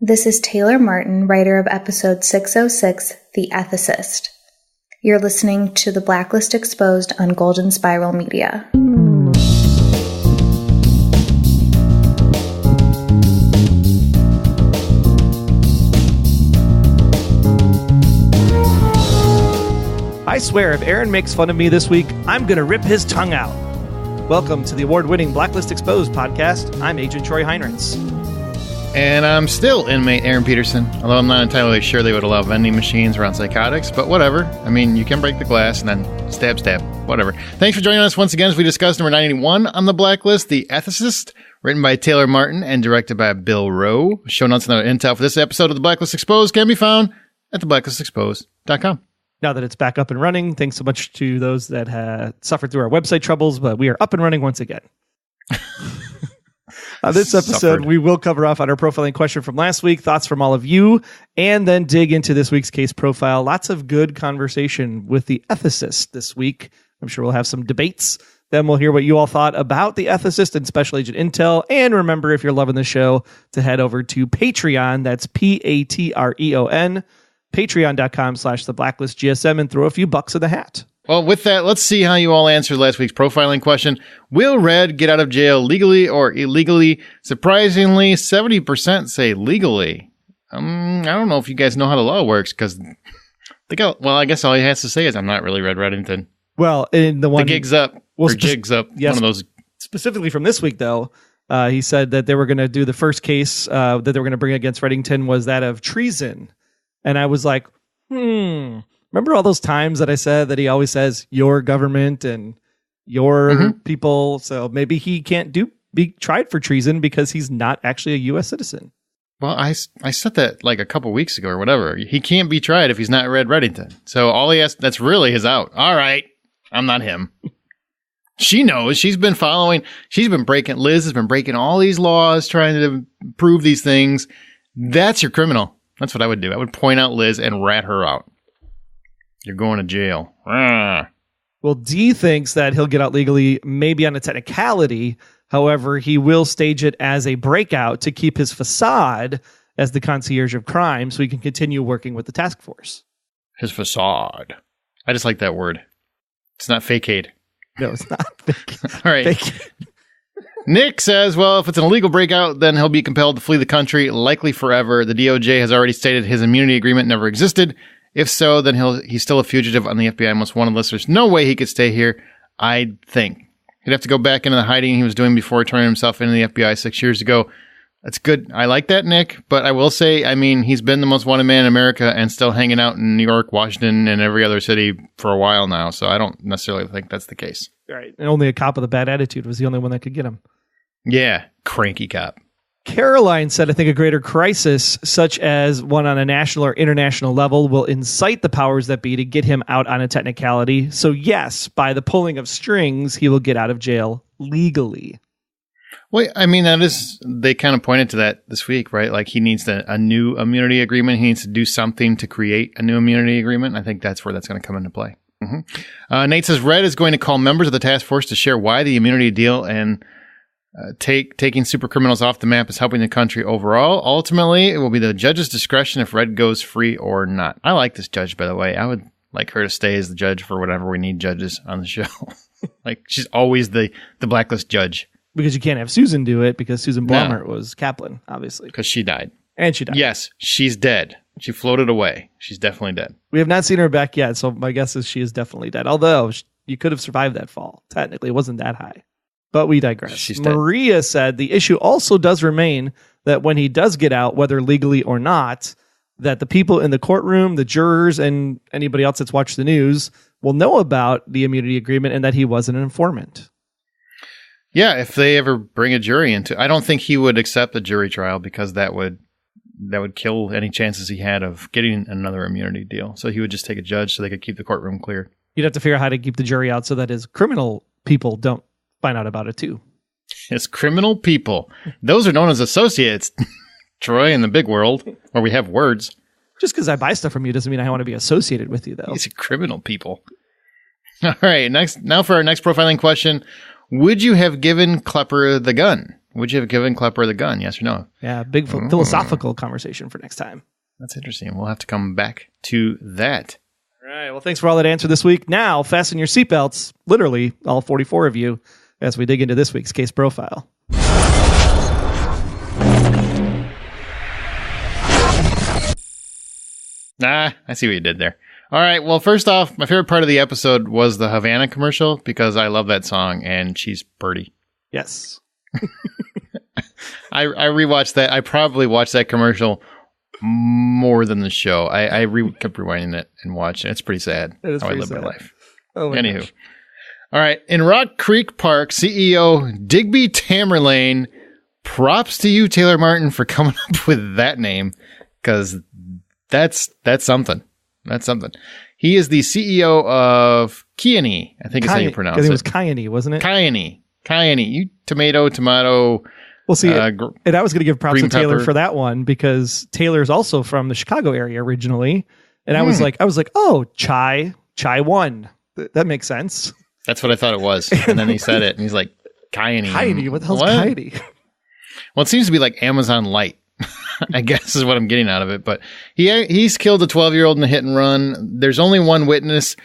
This is Taylor Martin, writer of episode 606, The Ethicist. You're listening to the Blacklist Exposed on Golden Spiral Media. I swear, if Aaron makes fun of me this week, I'm going to rip his tongue out. Welcome to the award-winning Blacklist Exposed podcast. I'm Agent Troy Heinrichs. And I'm still inmate Aaron Peterson, although I'm not entirely sure they would allow vending machines around psychotics, but whatever. I mean, you can break the glass and then stab, whatever. Thanks for joining us once again as we discuss number 91 on the Blacklist, The Ethicist, written by Taylor Martin and directed by Bill Rowe. Show notes and other intel for this episode of the Blacklist Exposed can be found at theblacklistexposed.com. Now that it's back up and running, thanks so much to those that had suffered through our website troubles, but we are up and running once again. On this episode, we will cover off on our profiling question from last week, thoughts from all of you, and then dig into this week's case profile. Lots of good conversation with the ethicist this week. I'm sure we'll have some debates. Then we'll hear what you all thought about the ethicist and special agent intel. And remember, if you're loving the show, to head over to Patreon. That's Patreon, patreon.com/theblacklistgsm, and throw a few bucks in the hat. Well, with that, let's see how you all answered last week's profiling question. Will Red get out of jail legally or illegally? Surprisingly, 70% say legally. I don't know if you guys know how the law works, because I guess all he has to say is, I'm not really Red Reddington. Well, in the gig's up, jig's up. Yes, one of those. Specifically from this week, though, he said that they were going to do the first case that they were going to bring against Reddington was that of treason. And I was like, remember all those times that I said that he always says your government and your people? So maybe he can't be tried for treason because he's not actually a U.S. citizen. Well, I said that like a couple weeks ago or whatever. He can't be tried if he's not Red Reddington. So all he has, that's really his out. All right, I'm not him. She knows. Liz has been breaking all these laws, trying to prove these things. That's your criminal. That's what I would do. I would point out Liz and rat her out. You're going to jail. Well, D thinks that he'll get out legally, maybe on a technicality. However, he will stage it as a breakout to keep his facade as the concierge of crime so he can continue working with the task force. His facade. I just like that word. It's not fakeade. No, it's not fake. All right. Nick says, well, if it's an illegal breakout, then he'll be compelled to flee the country, likely forever. The DOJ has already stated his immunity agreement never existed. If so, then he's still a fugitive on the FBI most wanted list. There's no way he could stay here, I think. He'd have to go back into the hiding he was doing before turning himself into the FBI 6 years ago. That's good. I like that, Nick. But I will say, I mean, he's been the most wanted man in America and still hanging out in New York, Washington, and every other city for a while now. So I don't necessarily think that's the case. Right. And only a cop with a bad attitude was the only one that could get him. Yeah. Cranky cop. Caroline said, I think a greater crisis, such as one on a national or international level, will incite the powers that be to get him out on a technicality. So yes, by the pulling of strings, he will get out of jail legally. Well, I mean, they kind of pointed to that this week, right? Like he needs a new immunity agreement. He needs to do something to create a new immunity agreement. I think that's where that's going to come into play. Nate says, Red is going to call members of the task force to share why the immunity deal and taking super criminals off the map is helping the country overall. Ultimately, it will be the judge's discretion if Red goes free or not. I like this judge, by the way. I would like her to stay as the judge for whenever we need judges on the show. Like she's always the blacklist judge. Because you can't have Susan do it because Susan Blomert was Kaplan, obviously. Because she died. And she died. Yes, she's dead. She floated away. She's definitely dead. We have not seen her back yet, so my guess is she is definitely dead. Although you could have survived that fall. Technically, it wasn't that high. But we digress. She's dead. Maria said the issue also does remain that when he does get out, whether legally or not, that the people in the courtroom, the jurors, and anybody else that's watched the news will know about the immunity agreement and that he was an informant. Yeah, if they ever bring a jury into, I don't think he would accept a jury trial because that would kill any chances he had of getting another immunity deal. So he would just take a judge so they could keep the courtroom clear. You'd have to figure out how to keep the jury out so that his criminal people don't find out about it too. His criminal people. Those are known as associates, Troy, in the big world where we have words. Just because I buy stuff from you doesn't mean I want to be associated with you, though. These are criminal people. All right, now for our next profiling question. Would you have given Klepper the gun? Would you have given Klepper the gun? Yes or no? Yeah, big philosophical conversation for next time. That's interesting. We'll have to come back to that. All right. Well, thanks for all that answer this week. Now, fasten your seatbelts, literally all 44 of you, as we dig into this week's case profile. I see what you did there. All right. Well, first off, my favorite part of the episode was the Havana commercial because I love that song and she's pretty. Yes. I rewatched that. I probably watched that commercial more than the show. I kept rewinding it and watching it. It's pretty sad how I live my life. Oh my Anywho. gosh. All right. In Rock Creek Park, CEO Digby Tamerlane, props to you, Taylor Martin, for coming up with that name because that's something. That's something. He is the CEO of Kiani. I think is how you pronounce it. I think it was Kiani, wasn't it? Kiani. You tomato. Well, see, and I was going to give props to Taylor pepper. for that one because Taylor's also from the Chicago area originally. And I was like, oh, Chai one. That makes sense. That's what I thought it was. And then he said it and he's like, Kiani. Kiani? What the hell's Kiani? Well, it seems to be like Amazon Light, I guess is what I'm getting out of it. But he's killed a 12-year-old in a hit and run. There's only one witness.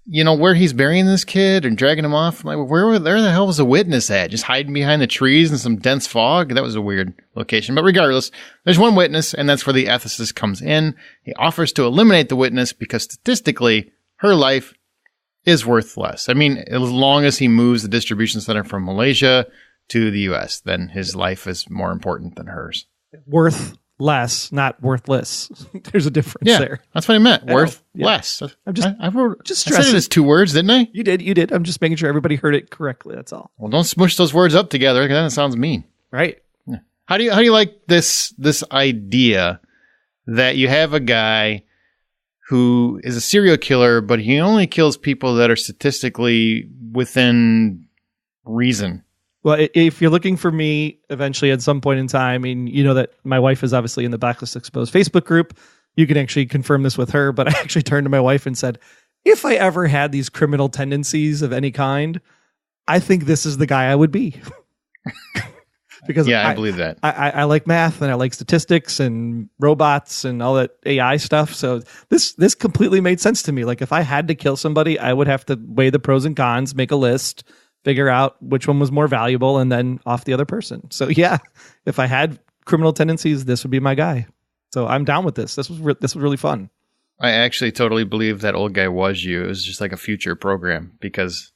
You know, where he's burying this kid and dragging him off. I'm like, where the hell was the witness at? Just hiding behind the trees in some dense fog? That was a weird location. But regardless, there's one witness, and that's where the ethicist comes in. He offers to eliminate the witness because statistically, her life is worth less. I mean, as long as he moves the distribution center from Malaysia to the U.S., then his life is more important than hers. Worth less, not worthless. There's a difference there. That's what I meant. Worth less. I'm just I stressing. said it as 2 words, didn't I? You did. I'm just making sure everybody heard it correctly. That's all. Well, don't smush those words up together because that sounds mean. Right. Yeah. How do you like this idea that you have a guy who is a serial killer, but he only kills people that are statistically within reason? Well, if you're looking for me eventually at some point in time, I mean, you know that my wife is obviously in the Blacklist Exposed Facebook group. You can actually confirm this with her, but I actually turned to my wife and said, if I ever had these criminal tendencies of any kind, I think this is the guy I would be. Because I believe that. I like math and I like statistics and robots and all that AI stuff. So this completely made sense to me. Like if I had to kill somebody, I would have to weigh the pros and cons, make a list, figure out which one was more valuable, and then off the other person. So yeah, if I had criminal tendencies, this would be my guy. So I'm down with this. This was really fun. I actually totally believe that old guy was you. It was just like a future program because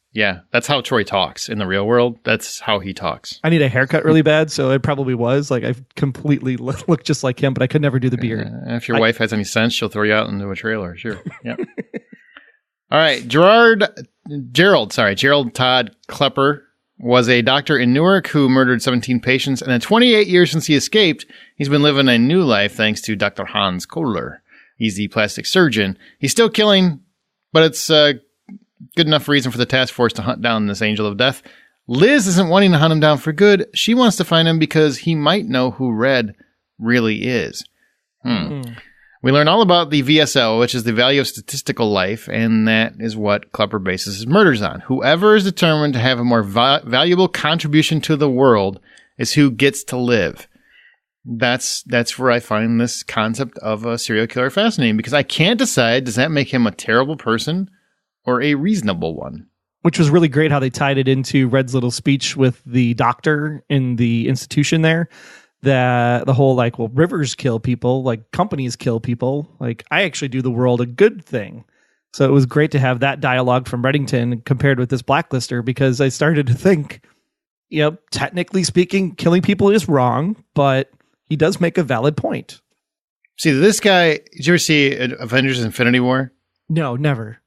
that's how Troy talks in the real world. That's how he talks. I need a haircut really bad, so it probably was. Like I completely look just like him, but I could never do the beard. If your wife has any sense, she'll throw you out into a trailer. Sure. Yeah. All right. Gerald Todd Klepper was a doctor in Newark who murdered 17 patients. And in 28 years since he escaped, he's been living a new life thanks to Dr. Hans Kohler. He's the plastic surgeon. He's still killing, but it's a good enough reason for the task force to hunt down this angel of death. Liz isn't wanting to hunt him down for good. She wants to find him because he might know who Red really is. We learn all about the VSL, which is the value of statistical life, and that is what Klepper bases his murders on. Whoever is determined to have a more valuable contribution to the world is who gets to live. That's where I find this concept of a serial killer fascinating, because I can't decide, does that make him a terrible person or a reasonable one? Which was really great how they tied it into Red's little speech with the doctor in the institution there. The whole like, well, rivers kill people, like companies kill people. Like I actually do the world a good thing. So it was great to have that dialogue from Reddington compared with this Blacklister, because I started to think, technically speaking, killing people is wrong, but he does make a valid point. See, this guy, did you ever see Avengers Infinity War? No, never.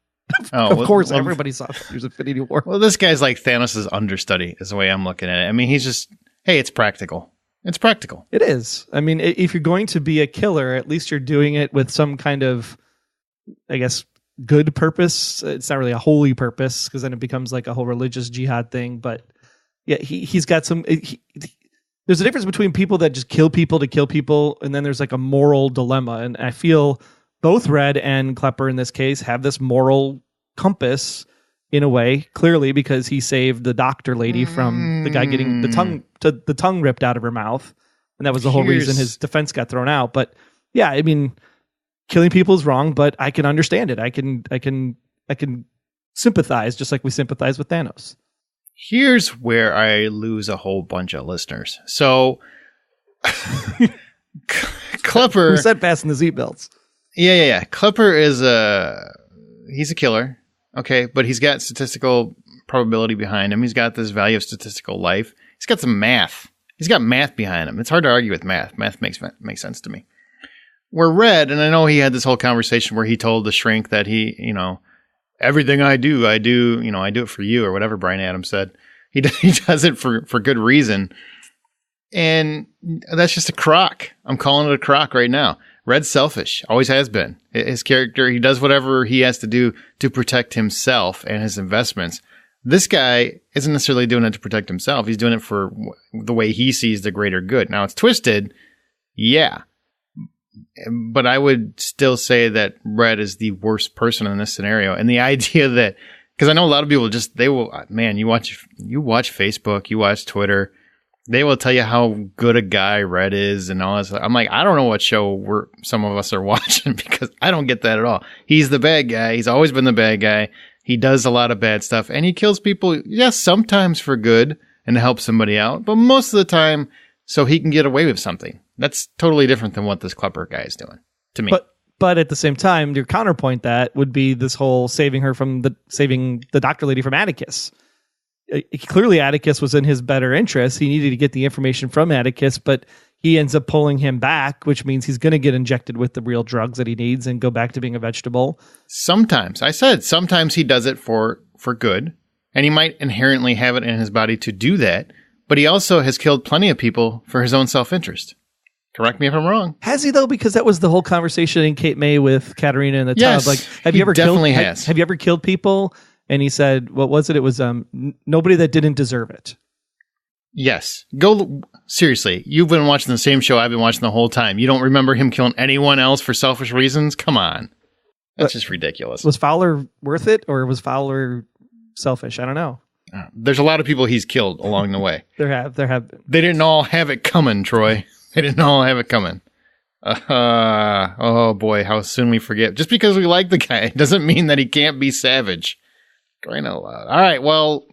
Of course, everybody saw Avengers Infinity War. Well, this guy's like Thanos' understudy is the way I'm looking at it. I mean, he's just, hey, it's practical. It's practical. It is. I mean, if you're going to be a killer, at least you're doing it with some kind of, I guess, good purpose. It's not really a holy purpose, because then it becomes like a whole religious jihad thing. But yeah, he's got some... there's a difference between people that just kill people to kill people, and then there's like a moral dilemma. And I feel both Red and Klepper in this case have this moral compass, in a way, clearly, because he saved the doctor lady from the guy getting the tongue ripped out of her mouth. And that was the whole reason his defense got thrown out. But yeah, I mean, killing people is wrong, but I can understand it. I can sympathize, just like we sympathize with Thanos. Here's where I lose a whole bunch of listeners. So Klepper, who said fasten the seatbelts? Yeah. Klepper is he's a killer. Okay. But he's got statistical probability behind him. He's got this value of statistical life. He's got some math. He's got math behind him. It's hard to argue with math. Math makes sense to me. Where Red, and I know he had this whole conversation where he told the shrink that he, everything I do it for you, or whatever Bryan Adams said. He does it for good reason. And that's just a crock. I'm calling it a crock right now. Red's selfish. Always has been. His character, he does whatever he has to do to protect himself and his investments. This guy isn't necessarily doing it to protect himself. He's doing it for the way he sees the greater good. Now, it's twisted. Yeah. But I would still say that Red is the worst person in this scenario. And the idea that, because I know a lot of people you watch Facebook, you watch Twitter, they will tell you how good a guy Red is and all this. I'm like, I don't know what show some of us are watching, because I don't get that at all. He's the bad guy. He's always been the bad guy. He does a lot of bad stuff, and he kills people, yes, sometimes for good and to help somebody out, but most of the time so he can get away with something. That's totally different than what this Klepper guy is doing, to me. But at the same time, your counterpoint that would be this whole saving the doctor lady from Atticus. Clearly, Atticus was in his better interest. He needed to get the information from Atticus, but he ends up pulling him back, which means he's going to get injected with the real drugs that he needs and go back to being a vegetable. Sometimes he does it for good, and he might inherently have it in his body to do that, but he also has killed plenty of people for his own self-interest. Correct me if I'm wrong. Has he, though? Because that was the whole conversation in Cape May with Katarina in the tub. Like, have you ever killed people? And he said, what was it? It was nobody that didn't deserve it. Yes. Seriously, you've been watching the same show I've been watching the whole time. You don't remember him killing anyone else for selfish reasons? Come on. That's just ridiculous. Was Fowler worth it, or was Fowler selfish? I don't know. There's a lot of people he's killed along the way. There have been. They didn't all have it coming, Troy. They didn't all have it coming. Oh boy, how soon we forget. Just because we like the guy doesn't mean that he can't be savage. Crying out loud. All right, well,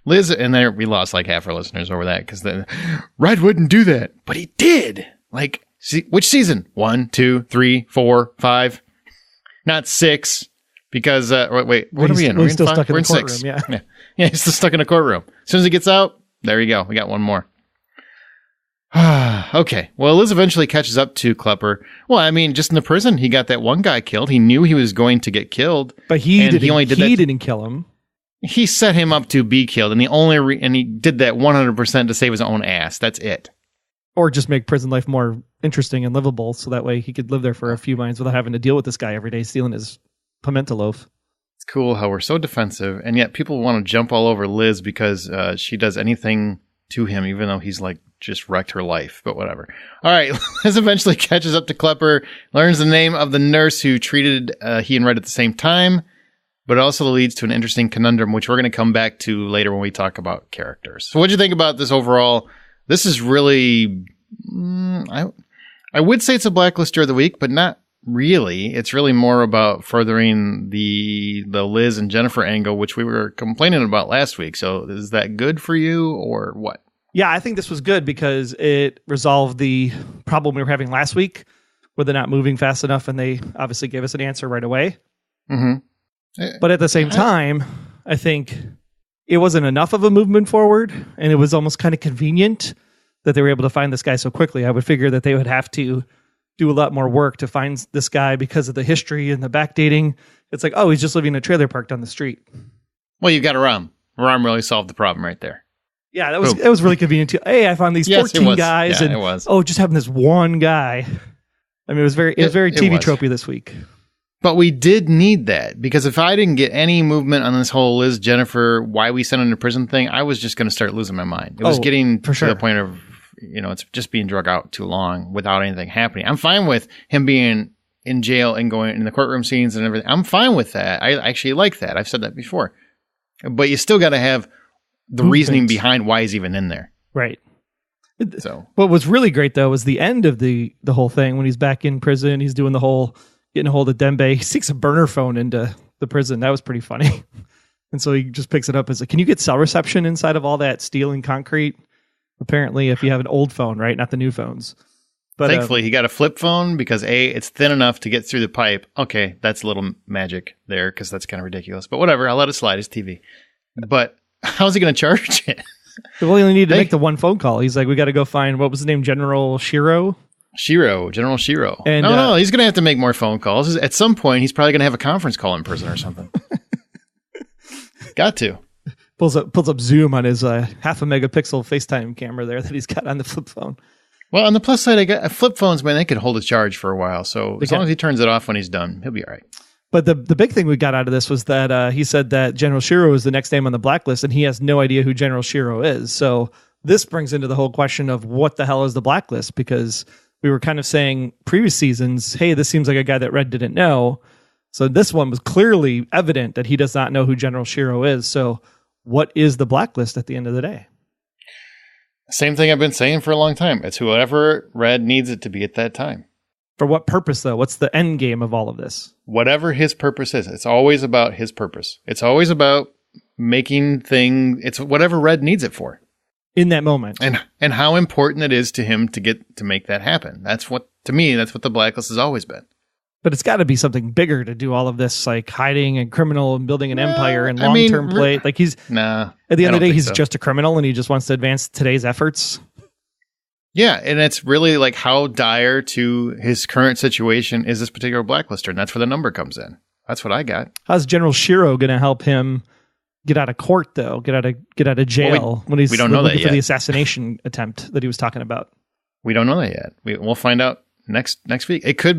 Liz, and there we lost like half our listeners over that, because Red wouldn't do that, but he did. Like, which season? 1, 2, 3, 4, 5, not 6. Because wait, what are we in? We're still stuck in the courtroom. Yeah, he's still stuck in a courtroom. As soon as he gets out, there you go. We got one more. Okay. Well, Liz eventually catches up to Klepper. Well, I mean, just in the prison, he got that one guy killed. He knew he was going to get killed, but he didn't kill him. He set him up to be killed, and he did that 100% to save his own ass. That's it. Or just make prison life more interesting and livable, so that way he could live there for a few months without having to deal with this guy every day stealing his pimento loaf. It's cool how we're so defensive, and yet people want to jump all over Liz because she does anything to him, even though he's like just wrecked her life, but whatever. All right, Liz eventually catches up to Klepper, learns the name of the nurse who treated he and Red at the same time, but it also leads to an interesting conundrum, which we're going to come back to later when we talk about characters. So what'd you think about this overall? This is really, I would say it's a Blacklister of the week, but not really. It's really more about furthering the Liz and Jennifer angle, which we were complaining about last week. So is that good for you or what? Yeah, I think this was good because it resolved the problem we were having last week where they're not moving fast enough, and they obviously gave us an answer right away. Mm-hmm. But at the same time, I think it wasn't enough of a movement forward, and it was almost kind of convenient that they were able to find this guy so quickly. I would figure that they would have to do a lot more work to find this guy because of the history and the backdating. It's like, oh, he's just living in a trailer park down the street. Well, you got Aram. Aram really solved the problem right there. Yeah, that was really convenient too. Hey, I found these 14 guys, and just having this one guy. I mean, it was very TV tropey this week. But we did need that, because if I didn't get any movement on this whole Liz, Jennifer, why we sent him to prison thing, I was just going to start losing my mind. It was getting to the point of, it's just being drug out too long without anything happening. I'm fine with him being in jail and going in the courtroom scenes and everything. I'm fine with that. I actually like that. I've said that before. But you still got to have the reasoning behind why he's even in there. Right. So what was really great, though, was the end of the whole thing when he's back in prison. He's doing the whole getting a hold of Dembe. He sneaks a burner phone into the prison. That was pretty funny. And so he just picks it up and says, can you get cell reception inside of all that steel and concrete? Apparently, if you have an old phone, right? Not the new phones. But thankfully, he got a flip phone because it's thin enough to get through the pipe. Okay, that's a little magic there because that's kind of ridiculous. But whatever, I'll let it slide. It's TV. But how's he going to charge it? Well, he only needed to make the one phone call. He's like, we got to go find, what was his name? General Shiro? General Shiro. And, no, he's going to have to make more phone calls. At some point, he's probably going to have a conference call in prison or something. Got to. Pulls up Zoom on his half a megapixel FaceTime camera there that he's got on the flip phone. Well, on the plus side, I got flip phones, man, they could hold a charge for a while. So as long as he turns it off when he's done, he'll be all right. But the big thing we got out of this was that he said that General Shiro is the next name on the blacklist, and he has no idea who General Shiro is. So this brings into the whole question of what the hell is the blacklist? Because we were kind of saying previous seasons, hey, this seems like a guy that Red didn't know. So this one was clearly evident that he does not know who General Shiro is. So what is the blacklist at the end of the day? Same thing I've been saying for a long time. It's whoever Red needs it to be at that time. For what purpose, though? What's the end game of all of this? Whatever his purpose is. It's always about his purpose. It's always about making things. It's whatever Red needs it for. In that moment. And how important it is to him to make that happen. That's what the blacklist has always been. But it's got to be something bigger to do all of this, like hiding and criminal and building an empire and long-term play. Like at the end of the day, he's just a criminal and he just wants to advance today's efforts. Yeah, and it's really like how dire to his current situation is this particular blacklister, and that's where the number comes in. That's what I got. How's General Shiro going to help him get out of court, though? Get out of jail when he's looking for the assassination attempt that he was talking about? We don't know that yet. We'll find out next week. It could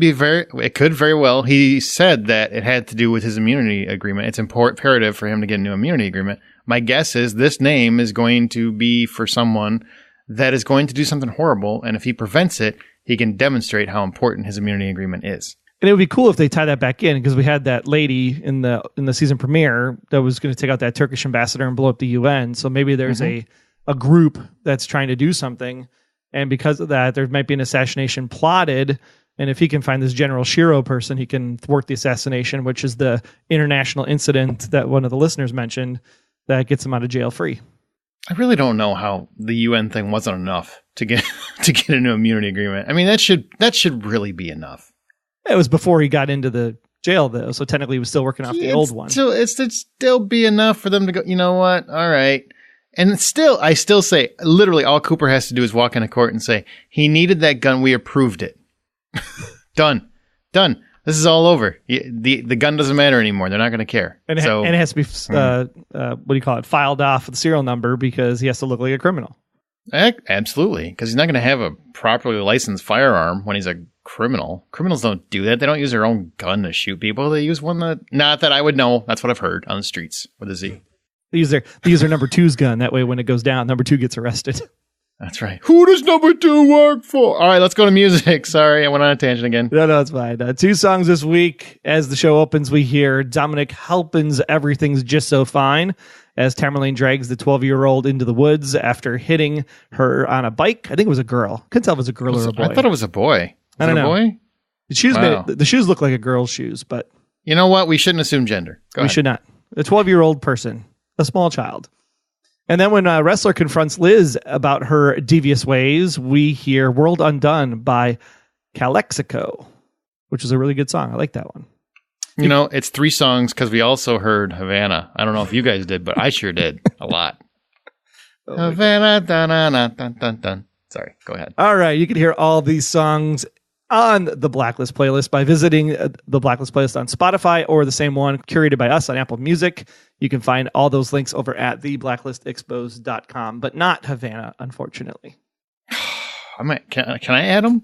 very well. He said that it had to do with his immunity agreement. It's imperative for him to get a new immunity agreement. My guess is this name is going to be for someone that is going to do something horrible, and if he prevents it, he can demonstrate how important his immunity agreement is. And it would be cool if they tie that back in, because we had that lady in the season premiere that was going to take out that Turkish ambassador and blow up the UN. So maybe there's a group that's trying to do something, and because of that, there might be an assassination plotted. And if he can find this General Shiro person, he can thwart the assassination, which is the international incident that one of the listeners mentioned that gets him out of jail free. I really don't know how the UN thing wasn't enough to get a new immunity agreement. I mean, that should really be enough. It was before he got into the jail, though, so technically he was still working off the old one. So it'd still be enough for them to go, you know what? All right. And I still say, literally all Cooper has to do is walk into court and say, he needed that gun, we approved it. Done. This is all over. The gun doesn't matter anymore. They're not going to care. And it has to be, filed off with the serial number because he has to look like a criminal. Absolutely. Because he's not going to have a properly licensed firearm when he's a criminal. Criminals don't do that. They don't use their own gun to shoot people. They use one not that I would know. That's what I've heard on the streets with a Z. They use their number two's gun. That way when it goes down, number two gets arrested. That's right. Who does number two work for? All right, let's go to music. Sorry, I went on a tangent again. No, it's fine. 2 songs this week. As the show opens, we hear Dominic Halpin's Everything's Just So Fine as Tamerlane drags the 12-year-old into the woods after hitting her on a bike. I think it was a girl. Couldn't tell if it was a girl or a boy. I thought it was a boy. I don't know. A boy? The shoes look like a girl's shoes, but... You know what? We shouldn't assume gender. We should not. A 12-year-old person. A small child. And then when a wrestler confronts Liz about her devious ways, we hear World Undone by Calexico, which is a really good song. I like that one. You know, it's 3 songs because we also heard Havana. I don't know if you guys did, but I sure did a lot. Havana, dun, dun, dun, dun, dun. Sorry, go ahead. All right, you can hear all these songs on the Blacklist playlist by visiting the Blacklist playlist on Spotify or the same one curated by us on Apple Music. You can find all those links over at theblacklistexposed.com, but not Havana, unfortunately. Can I add them?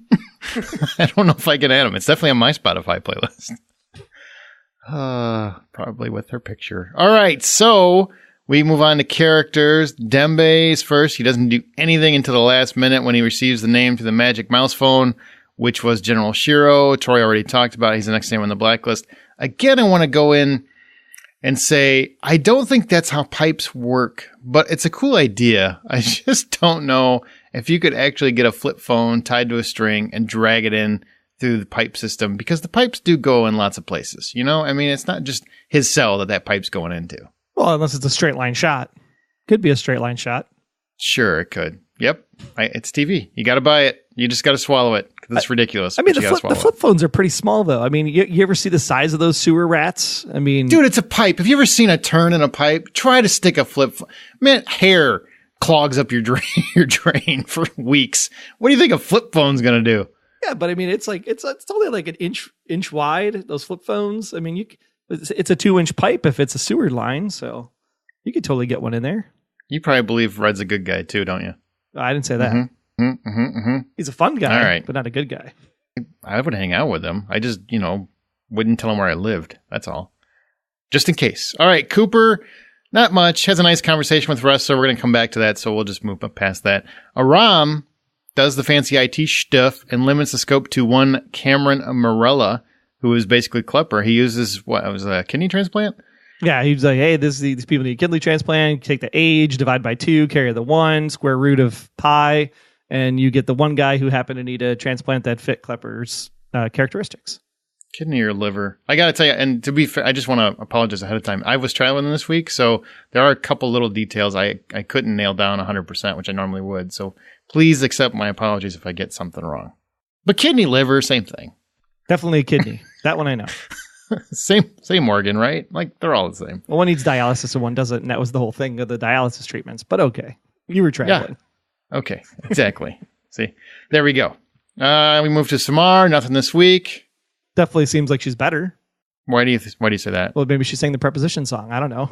I don't know if I can add them. It's definitely on my Spotify playlist. Probably with her picture. All right, so we move on to characters. Dembe's first. He doesn't do anything until the last minute when he receives the name to the magic mouse phone, which was General Shiro. Troy already talked about it. He's the next name on the blacklist. Again, I want to go in. and say, I don't think that's how pipes work, but it's a cool idea. I just don't know if you could actually get a flip phone tied to a string and drag it in through the pipe system, because the pipes do go in lots of places. You know, I mean, it's not just his cell that pipe's going into. Well, unless it's a straight line shot. Could be a straight line shot. Sure, it could. Yep. It's TV. You got to buy it. You just got to swallow it because it's ridiculous. I mean, the flip phones are pretty small, though. I mean, you ever see the size of those sewer rats? I mean, dude, it's a pipe. Have you ever seen a turn in a pipe? Try to stick a flip phone. Man, hair clogs up your drain for weeks. What do you think a flip phone's going to do? Yeah, but I mean, it's only like an inch wide, those flip phones. I mean, it's a 2-inch pipe if it's a sewer line, so you could totally get one in there. You probably believe Red's a good guy too, don't you? I didn't say that. He's a fun guy, all right, but not a good guy. I would hang out with him. I just, wouldn't tell him where I lived. That's all. Just in case. All right, Cooper, not much. Has a nice conversation with Wrestler. We're going to come back to that, so we'll just move past that. Aram does the fancy IT stuff and limits the scope to one Cameron Morella, who is basically Klepper. He uses, a kidney transplant? Yeah, he's like, hey, these people need kidney transplant. Take the age, divide by 2, carry the 1, square root of pi, and you get the one guy who happened to need a transplant that fit Klepper's characteristics. Kidney or liver. I got to tell you, and to be fair, I just want to apologize ahead of time. I was traveling this week, so there are a couple little details I couldn't nail down 100%, which I normally would. So please accept my apologies if I get something wrong. But kidney, liver, same thing. Definitely a kidney. That one I know. Same organ, right? Like, they're all the same. Well, one needs dialysis and one doesn't, and that was the whole thing of the dialysis treatments. But okay, you were traveling. Yeah. Okay, exactly. See, there we go. We moved to Samar. Nothing this week. Definitely seems like she's better. Why do you say that? Well, maybe she sang the preposition song. I don't know.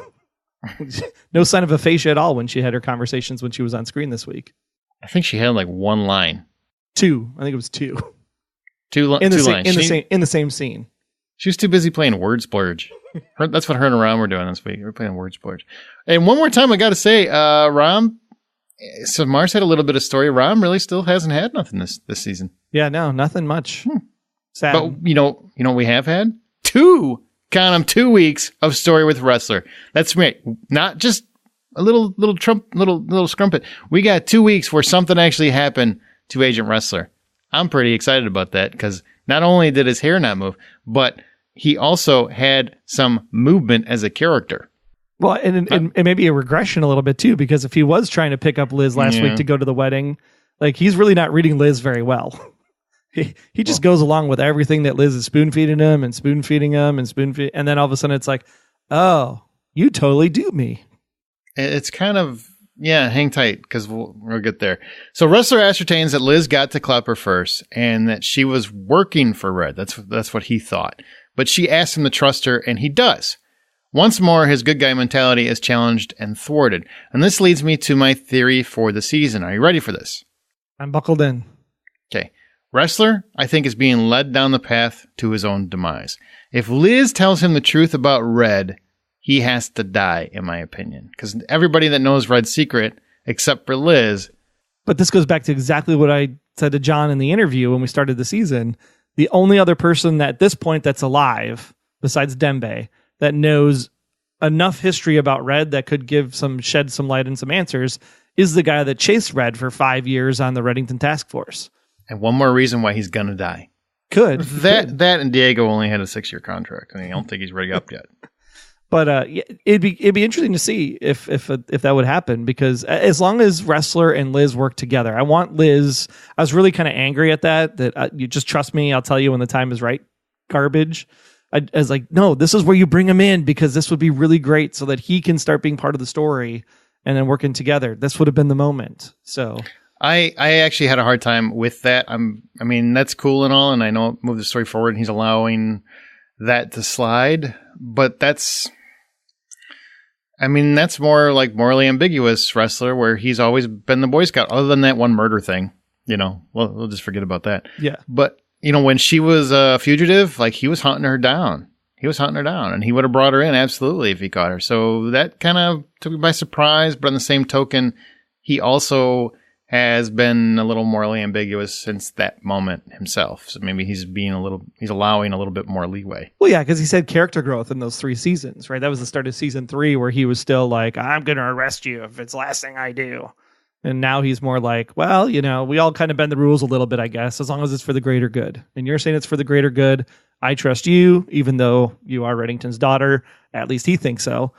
No sign of aphasia at all when she had her conversations when she was on screen this week. I think she had like one line. 2. I think it was 2. Two lines. In the same scene. She was too busy playing Word Splurge. That's what her and Ram were doing this week. We're playing Word Splurge. And one more time, I got to say, Ram, so Mars had a little bit of story. Ram really still hasn't had nothing this season. Yeah, no, nothing much. Sad. But you know what we have had? 2 weeks of story with Wrestler. That's right. Not just a little scrumpet. We got 2 weeks where something actually happened to Agent Wrestler. I'm pretty excited about that because not only did his hair not move, but he also had some movement as a character. Well, and maybe a regression a little bit too, because if he was trying to pick up Liz last week to go to the wedding, like he's really not reading Liz very well. He just goes along with everything that Liz is spoon feeding him, and then all of a sudden it's like, oh, you totally do me. It's kind of, hang tight because we'll get there. So Wrestler ascertains that Liz got to Klepper first and that she was working for Red. That's what he thought. But she asks him to trust her, and he does. Once more, his good guy mentality is challenged and thwarted. And this leads me to my theory for the season. Are you ready for this? I'm buckled in. Okay. Wrestler, I think, is being led down the path to his own demise. If Liz tells him the truth about Red, he has to die, in my opinion. Because everybody that knows Red's secret, except for Liz. But this goes back to exactly what I said to John in the interview when we started the season. The only other person at this point that's alive, besides Dembe, that knows enough history about Red that could shed some light and some answers, is the guy that chased Red for 5 years on the Reddington Task Force. And one more reason why he's gonna die. That and Diego only had a 6-year contract, and I don't think he's ready up yet. But it'd be interesting to see if that would happen, because as long as Wrestler and Liz work together, I want Liz. I was really kind of angry at that you just trust me. I'll tell you when the time is right. Garbage. I was like, no, this is where you bring him in, because this would be really great so that he can start being part of the story and then working together. This would have been the moment. So I actually had a hard time with that. I mean, that's cool and all, and I know it moved the story forward, and he's allowing that to slide, but that's more like morally ambiguous Wrestler, where he's always been the Boy Scout, other than that one murder thing. We'll just forget about that. Yeah. But, when she was a fugitive, like, he was hunting her down. And he would have brought her in, absolutely, if he caught her. So that kind of took me by surprise. But on the same token, he also has been a little morally ambiguous since that moment himself. So maybe he's allowing a little bit more leeway. Well, yeah, because he said character growth in those 3 seasons, right? That was the start of season 3 where he was still like, I'm going to arrest you if it's the last thing I do. And now he's more like, well, we all kind of bend the rules a little bit, I guess, as long as it's for the greater good. And you're saying it's for the greater good. I trust you, even though you are Reddington's daughter. At least he thinks so.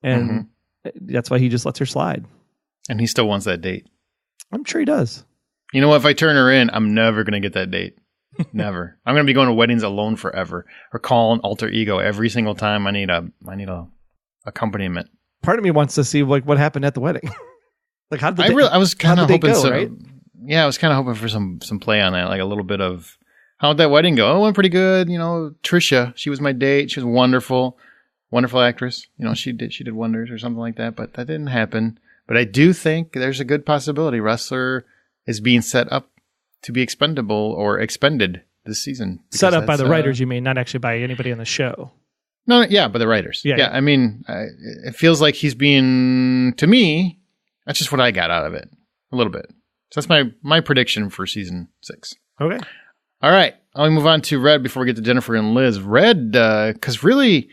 And that's why he just lets her slide. And he still wants that date. I'm sure he does. You know what? If I turn her in, I'm never going to get that date. Never. I'm going to be going to weddings alone forever, or call an alter ego every single time I need a accompaniment. Part of me wants to see what happened at the wedding. Like, how did I was kind of hoping go, right? Yeah, I was kind of hoping for some play on that, like a little bit of how'd that wedding go? Oh, it went pretty good. Trisha, she was my date. She was wonderful actress. She did wonders or something like that. But that didn't happen. But I do think there's a good possibility Ressler is being set up to be expendable or expended this season. Set up by the writers, you mean, not actually by anybody on the show. No, yeah, by the writers. Yeah. I mean, it feels like he's being, to me, that's just what I got out of it. A little bit. So that's my prediction for season 6. Okay. All right. I'll move on to Red before we get to Jennifer and Liz. Red, because really,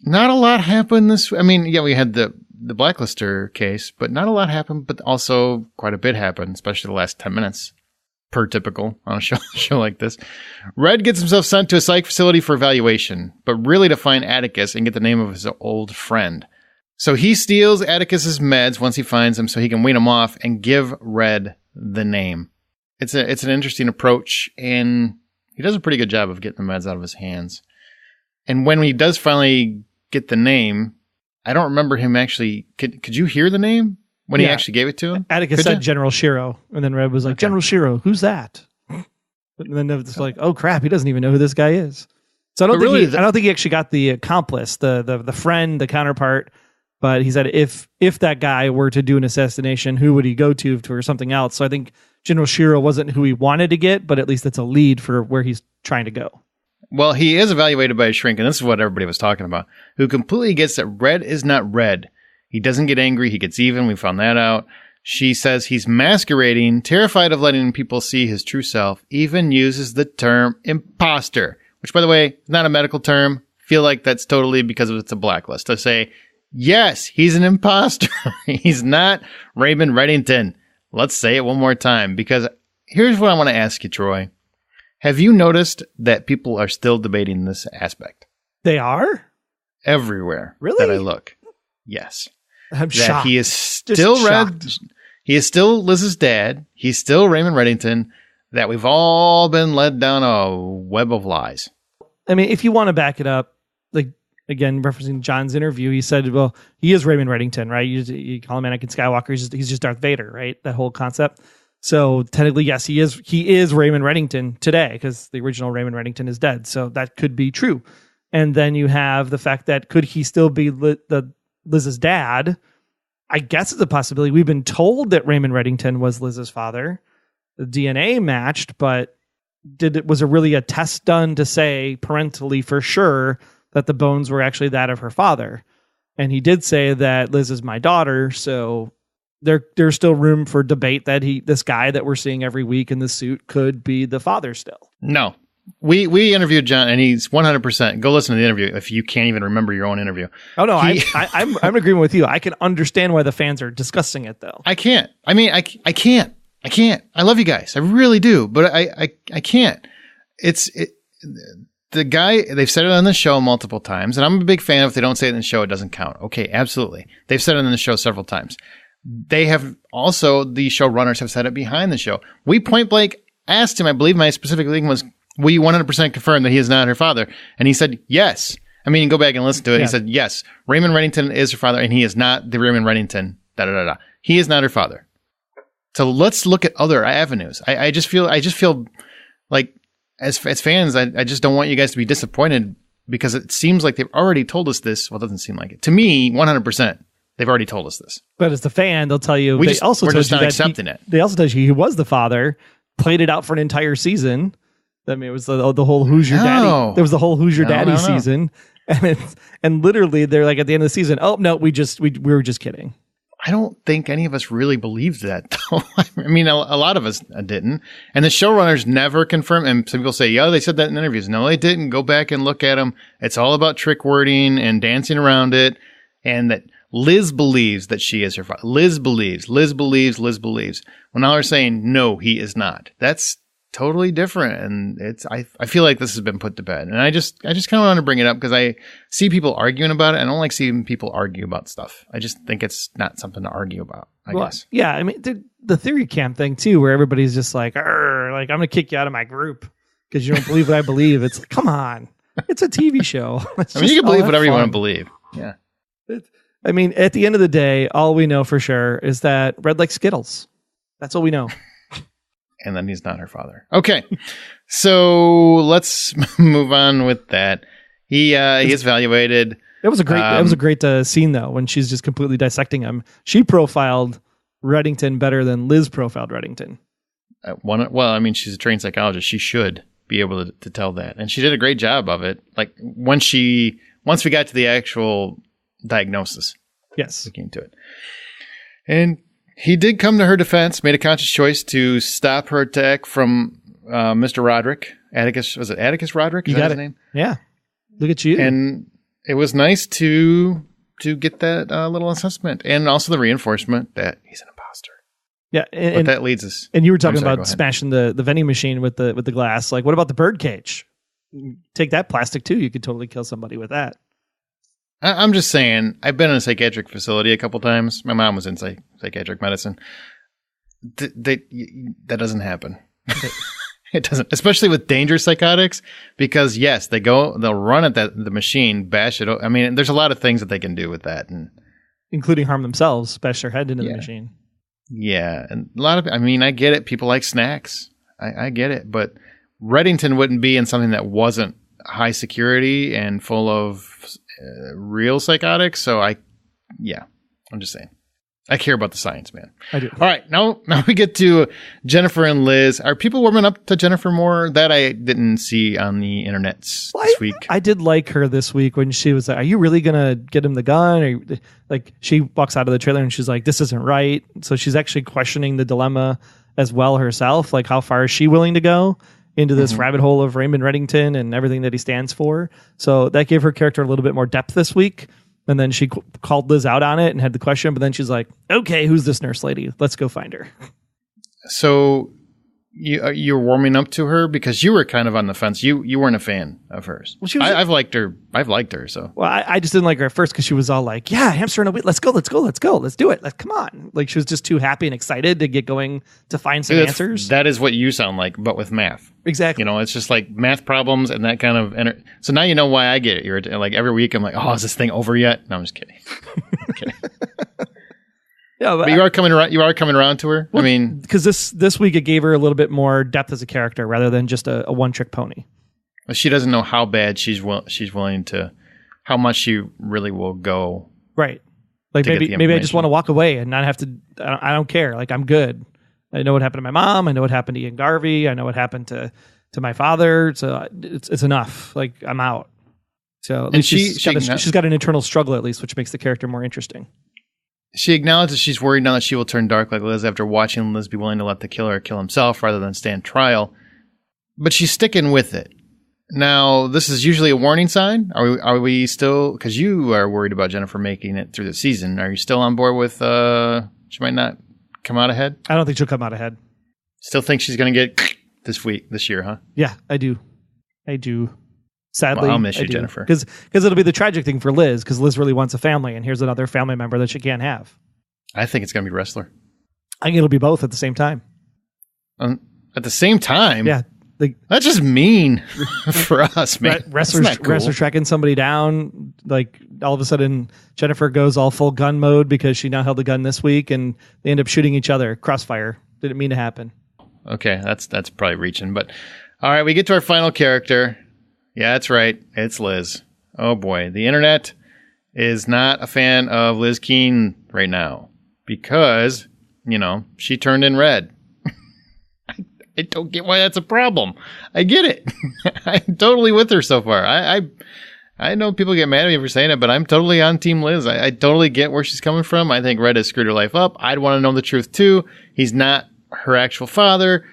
not a lot happened this. I mean, yeah, we had the Blacklister case, but not a lot happened. But also quite a bit happened, especially the last 10 minutes, per typical on a show like this. Red gets himself sent to a psych facility for evaluation, but really to find Atticus and get the name of his old friend. So he steals Atticus's meds once he finds him, so he can wean him off and give Red the name. It's an interesting approach, and he does a pretty good job of getting the meds out of his hands. And when he does finally get the name, I don't remember him actually. Could you hear the name when he actually gave it to him? Atticus said General Shiro, and then Red was like, General Shiro, who's that? And then it's like, oh crap, he doesn't even know who this guy is. So I don't think he actually got the accomplice, the friend, the counterpart. But he said if that guy were to do an assassination, who would he go to or something else? So I think General Shiro wasn't who he wanted to get, but at least it's a lead for where he's trying to go. Well, he is evaluated by a shrink, and this is what everybody was talking about, who completely gets that Red is not Red. He doesn't get angry. He gets even. We found that out. She says he's masquerading, terrified of letting people see his true self, even uses the term imposter, which, by the way, is not a medical term. Feel like that's totally because it's a blacklist. To say, yes, he's an imposter. He's not Raymond Reddington. Let's say it one more time, because here's what I want to ask you, Troy. Have you noticed that people are still debating this aspect? They are? Everywhere. Really? That I look. Yes. I'm shocked. He is still Red. He is still Liz's dad. He's still Raymond Reddington. That we've all been led down a web of lies. I mean, if you want to back it up, like, again, referencing John's interview, he said, well, he is Raymond Reddington, right? You call him Anakin Skywalker. He's just Darth Vader, right? That whole concept. So technically, yes, he is Raymond Reddington today, because the original Raymond Reddington is dead. So that could be true. And then you have the fact that could he still be Liz's dad? I guess it's a possibility. We've been told that Raymond Reddington was Liz's father. The DNA matched, but was it really a test done to say parentally for sure that the bones were actually that of her father? And he did say that Liz is my daughter, so there's still room for debate that this guy that we're seeing every week in the suit could be the father still. No. We interviewed John, and he's 100%. Go listen to the interview if you can't even remember your own interview. Oh, no, I'm in agreement with you. I can understand why the fans are discussing it, though. I can't. I mean, I can't. I love you guys. I really do, but I can't. The guy, they've said it on the show multiple times, and I'm a big fan. If they don't say it in the show, it doesn't count. Okay, absolutely. They've said it on the show several times. They have also, the showrunners have said it behind the show. We point blank asked him, I believe my specific thing was, will you 100% confirm that he is not her father? And he said, yes. I mean, go back and listen to it. Yeah. He said, yes, Raymond Reddington is her father, and he is not the Raymond Reddington, da-da-da-da. He is not her father. So let's look at other avenues. I just feel like as fans, I just don't want you guys to be disappointed, because it seems like they've already told us this. Well, it doesn't seem like it. To me, 100%. They've already told us this. But as the fan, they'll tell you. We're just not accepting it. They also told you he was the father, played it out for an entire season. I mean, it was the whole Who's Your Daddy. There was the whole Who's Your Daddy season. And literally, they're like at the end of the season, oh, no, we were just kidding. I don't think any of us really believed that, though. I mean, a lot of us didn't. And the showrunners never confirmed. And some people say, yeah, they said that in interviews. No, they didn't. Go back and look at them. It's all about trick wording and dancing around it. And that Liz believes that she is her father. Liz believes. Well, now they're saying, no, he is not. That's totally different. And I feel like this has been put to bed. And I just kind of want to bring it up because I see people arguing about it. I don't like seeing people argue about stuff. I just think it's not something to argue about, I guess. Yeah. I mean, the theory camp thing too, where everybody's just like, I'm going to kick you out of my group because you don't believe what I believe. It's like, come on. It's a TV show. I mean, you can believe whatever you want to believe. Yeah. I mean, at the end of the day, all we know for sure is that Red likes Skittles. That's all we know. And then he's not her father. Okay. So let's move on with that. He is evaluated. It was a great scene though, when she's just completely dissecting him. She profiled Reddington better than Liz profiled Reddington. Well, I mean, she's a trained psychologist. She should be able to tell that. And she did a great job of it. Like once we got to the actual diagnosis. Yes. Looking into it. And he did come to her defense, made a conscious choice to stop her attack from Mr. Roderick. Atticus, was it Atticus Roderick? Is that his name? Yeah. Look at you. And it was nice to get that little assessment and also the reinforcement that he's an imposter. Yeah. But that leads us. And you were talking about smashing the vending machine with the glass. Like, what about the bird cage? Take that plastic too. You could totally kill somebody with that. I'm just saying, I've been in a psychiatric facility a couple times. My mom was in psychiatric medicine. That doesn't happen. It doesn't, especially with dangerous psychotics, because yes, they'll run at the machine, bash it. I mean, there's a lot of things that they can do with that, and including harm themselves, bash their head into the machine. Yeah, and I get it. People like snacks. I get it, but Reddington wouldn't be in something that wasn't high security and full of real psychotics. So I'm just saying. I care about the science, man. I do. All right, now we get to Jennifer and Liz. Are people warming up to Jennifer more? That I didn't see on the internet this week. I did like her this week when she was like, "Are you really gonna get him the gun?" Or like she walks out of the trailer and she's like, "This isn't right." So she's actually questioning the dilemma as well herself. Like, how far is she willing to go into this rabbit hole of Raymond Reddington and everything that he stands for? So that gave her character a little bit more depth this week. And then she called Liz out on it and had the question, but then she's like, okay, who's this nurse lady? Let's go find her. So you're warming up to her because you were kind of on the fence. You weren't a fan of hers. Well, I've liked her. So. Well, I just didn't like her at first because she was all like, yeah, hamster in a wheel. Let's go. Let's do it. Come on. Like she was just too happy and excited to get going to find some answers. That is what you sound like, but with math. Exactly. It's just like math problems and that kind of. So now you know why I get it. You're like every week I'm like, oh, is this thing over yet? No, I'm just kidding. Okay. Yeah, but you are coming around. You are coming around to her. Well, I mean, because this week it gave her a little bit more depth as a character rather than just a one-trick pony. She doesn't know how bad she's willing to, how much she really will go. Right. Like maybe I just want to walk away and not have to. I don't care. Like I'm good. I know what happened to my mom. I know what happened to Ian Garvey. I know what happened to my father. So it's enough. Like I'm out. So at least she's got an internal struggle at least, which makes the character more interesting. She acknowledges she's worried now that she will turn dark like Liz after watching Liz be willing to let the killer kill himself rather than stand trial. But she's sticking with it. Now, this is usually a warning sign. Are we still... Because you are worried about Jennifer making it through the season. Are you still on board with... she might not come out ahead? I don't think she'll come out ahead. Still think she's going to get this year, huh? Yeah, I do. Sadly, well, I'll miss you, Jennifer. Because it'll be the tragic thing for Liz, because Liz really wants a family, and here's another family member that she can't have. I think it's going to be wrestler. I think it'll be both at the same time. At the same time? Yeah. That's just mean for us, man. Wrestler tracking somebody down. Like, all of a sudden, Jennifer goes all full gun mode because she now held the gun this week, and they end up shooting each other. Crossfire. Didn't mean to happen. Okay, that's probably reaching. But, all right, we get to our final character. Yeah, that's right. It's Liz. Oh, boy. The internet is not a fan of Liz Keene right now because, she turned in red. I don't get why that's a problem. I get it. I'm totally with her so far. I I know people get mad at me for saying it, but I'm totally on Team Liz. I totally get where she's coming from. I think Red has screwed her life up. I'd want to know the truth too. He's not her actual father.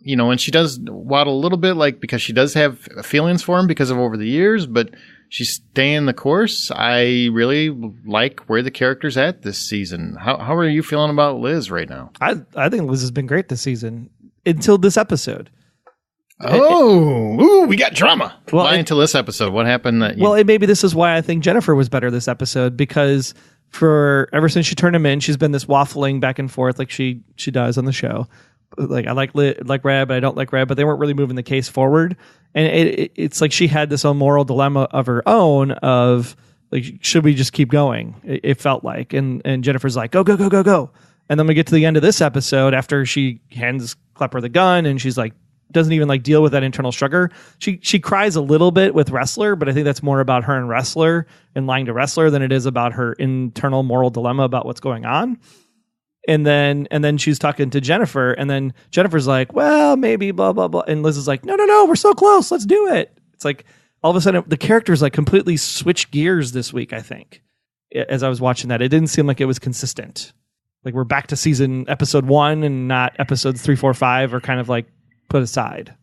You know, and she does waddle a little bit, like, because she does have feelings for him because of over the years, but she's staying the course. I really like where the character's at this season. How are you feeling about Liz right now? I think Liz has been great this season until this episode. We got drama. Well, why until this episode? What happened? Maybe this is why I think Jennifer was better this episode, because ever since she turned him in, she's been this waffling back and forth like she does on the show. Like, I like Red, but I don't like Red, but they weren't really moving the case forward. And it's like she had this own moral dilemma of her own of, like, should we just keep going? It felt like. And Jennifer's like, go, go, go, go, go. And then we get to the end of this episode after she hands Klepper the gun and she's like, doesn't even like deal with that internal struggle. She cries a little bit with Wrestler, but I think that's more about her and Wrestler and lying to Wrestler than it is about her internal moral dilemma about what's going on. And then she's talking to Jennifer, and then Jennifer's like, well, maybe blah, blah, blah. And Liz is like, no, we're so close. Let's do it. It's like all of a sudden the characters like completely switched gears this week, I think, as I was watching that. It didn't seem like it was consistent. Like we're back to episode 1 and not episodes 3, 4, 5 are kind of like put aside.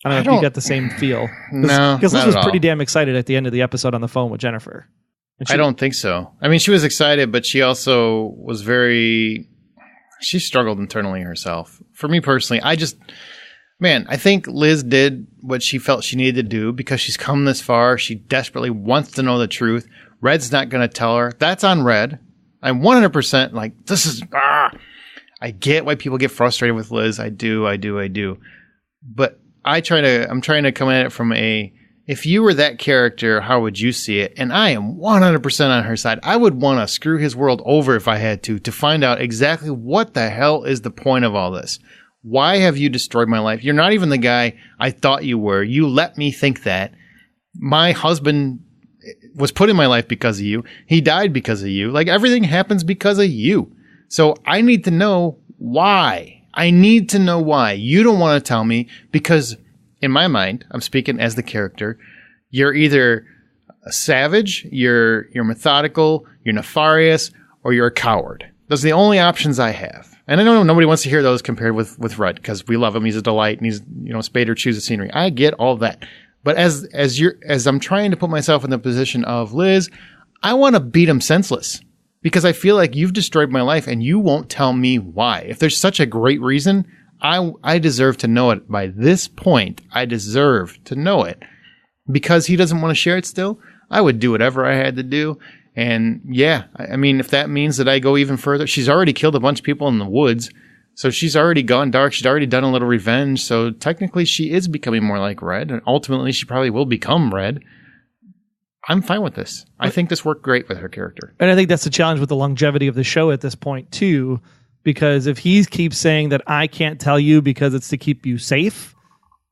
I don't know if you got the same feel. No, because Liz was pretty damn excited at the end of the episode on the phone with Jennifer. I don't think so. I mean, she was excited, but she also was she struggled internally herself. For me personally, I think Liz did what she felt she needed to do because she's come this far. She desperately wants to know the truth. Red's not going to tell her. That's on Red. I'm 100% like, I get why people get frustrated with Liz. I do. But I'm trying to come at it from if you were that character, how would you see it? And I am 100% on her side. I would want to screw his world over if I had to find out exactly what the hell is the point of all this. Why have you destroyed my life? You're not even the guy I thought you were. You let me think that. My husband was put in my life because of you. He died because of you. Like, everything happens because of you. So I need to know why. I need to know why. You don't want to tell me because, in my mind, I'm speaking as the character, you're either a savage, you're methodical, you're nefarious, or you're a coward. Those are the only options I have. And I know nobody wants to hear those compared with Red, because we love him. He's a delight, and he's, Spader chews the scenery. I get all that. But as I'm trying to put myself in the position of Liz, I want to beat him senseless. Because I feel like you've destroyed my life, and you won't tell me why. If there's such a great reason, I deserve to know it. By this point, I deserve to know it. Because he doesn't want to share it still, I would do whatever I had to do. And yeah, I mean, if that means that I go even further, she's already killed a bunch of people in the woods. So she's already gone dark. She's already done a little revenge. So technically she is becoming more like Red. And ultimately she probably will become Red. I'm fine with this. I think this worked great with her character. And I think that's the challenge with the longevity of the show at this point too. Because if he keeps saying that I can't tell you because it's to keep you safe,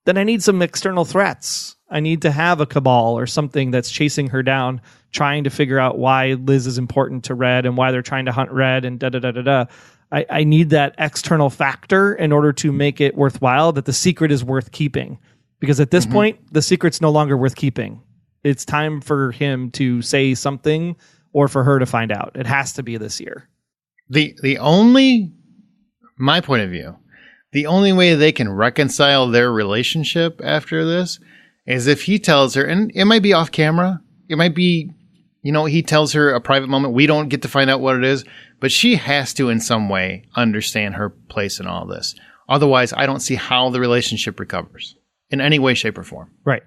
then I need some external threats. I need to have a cabal or something that's chasing her down, trying to figure out why Liz is important to Red and why they're trying to hunt Red and da-da-da-da-da. I need that external factor in order to make it worthwhile, that the secret is worth keeping. Because at this point, the secret's no longer worth keeping. It's time for him to say something or for her to find out. It has to be this year. My point of view, the only way they can reconcile their relationship after this is if he tells her, and it might be off camera, it might be, he tells her a private moment. We don't get to find out what it is, but she has to in some way understand her place in all this. Otherwise, I don't see how the relationship recovers in any way, shape, or form. Right.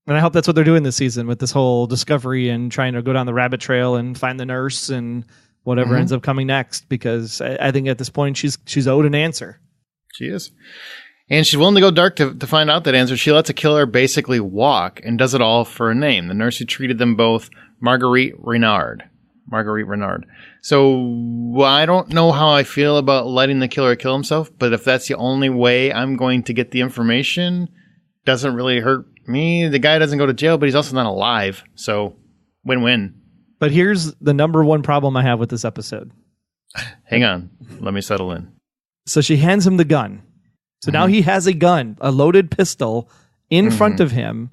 And I hope that's what they're doing this season with this whole discovery and trying to go down the rabbit trail and find the nurse and whatever ends up coming next, because I think at this point she's owed an answer. She is. And she's willing to go dark to find out that answer. She lets a killer basically walk and does it all for a name. The nurse who treated them both, Marguerite Renard. So I don't know how I feel about letting the killer kill himself, but if that's the only way I'm going to get the information, doesn't really hurt me. The guy doesn't go to jail, but he's also not alive. So win-win. But here's the number one problem I have with this episode. Hang on. Let me settle in. So she hands him the gun. So now he has a gun, a loaded pistol in front of him.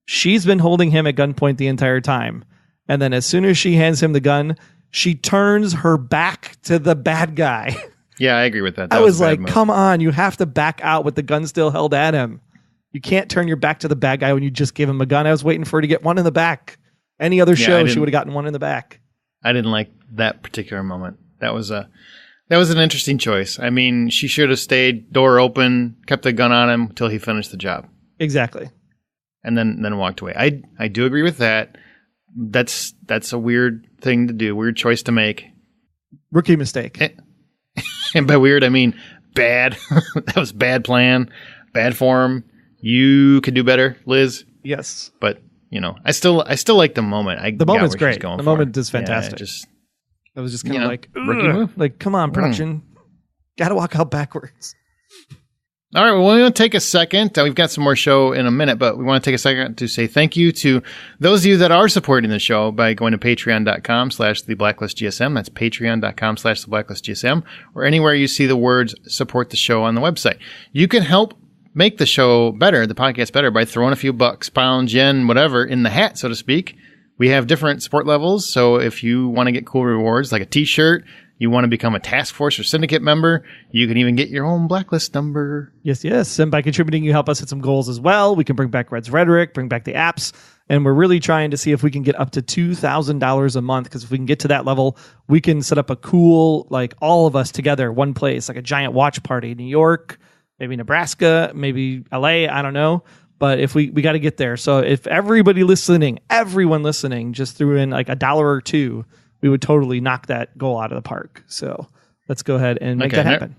She's been holding him at gunpoint the entire time. And then as soon as she hands him the gun, she turns her back to the bad guy. Yeah, I agree with that. I was like, come on, you have to back out with the gun still held at him. You can't turn your back to the bad guy when you just gave him a gun. I was waiting for her to get one in the back. Any other show, she would have gotten one in the back. I didn't like that particular moment. That was an interesting choice. I mean, she should have stayed, door open, kept the gun on him until he finished the job. Exactly. And then walked away. I do agree with that. That's a weird thing to do, weird choice to make. Rookie mistake. And by weird, I mean bad. That was bad plan, bad form. You could do better, Liz. Yes. But, I still like the moment. The moment's great. The moment is fantastic. Yeah, I was just kind of rookie move. Like, come on, production. Got to walk out backwards. All right, well, we want to take a second. We've got some more show in a minute, but we want to take a second to say thank you to those of you that are supporting the show by going to patreon.com/theblacklistgsm. That's patreon.com/theblacklistgsm, or anywhere you see the words support the show on the website. You can help make the show better, the podcast better, by throwing a few bucks, pounds, yen, whatever, in the hat, so to speak. We have different support levels, so if you want to get cool rewards like a t-shirt, you want to become a task force or syndicate member, you can even get your own blacklist number. Yes. And by contributing, you help us hit some goals as well. We can bring back Red's Rhetoric, bring back the apps. And we're really trying to see if we can get up to $2,000 a month. Because if we can get to that level, we can set up a cool, all of us together, one place, like a giant watch party. New York, maybe Nebraska, maybe LA, I don't know. But if we got to get there. So if everyone listening just threw in like $1 or $2, we would totally knock that goal out of the park. So let's go ahead and make that happen.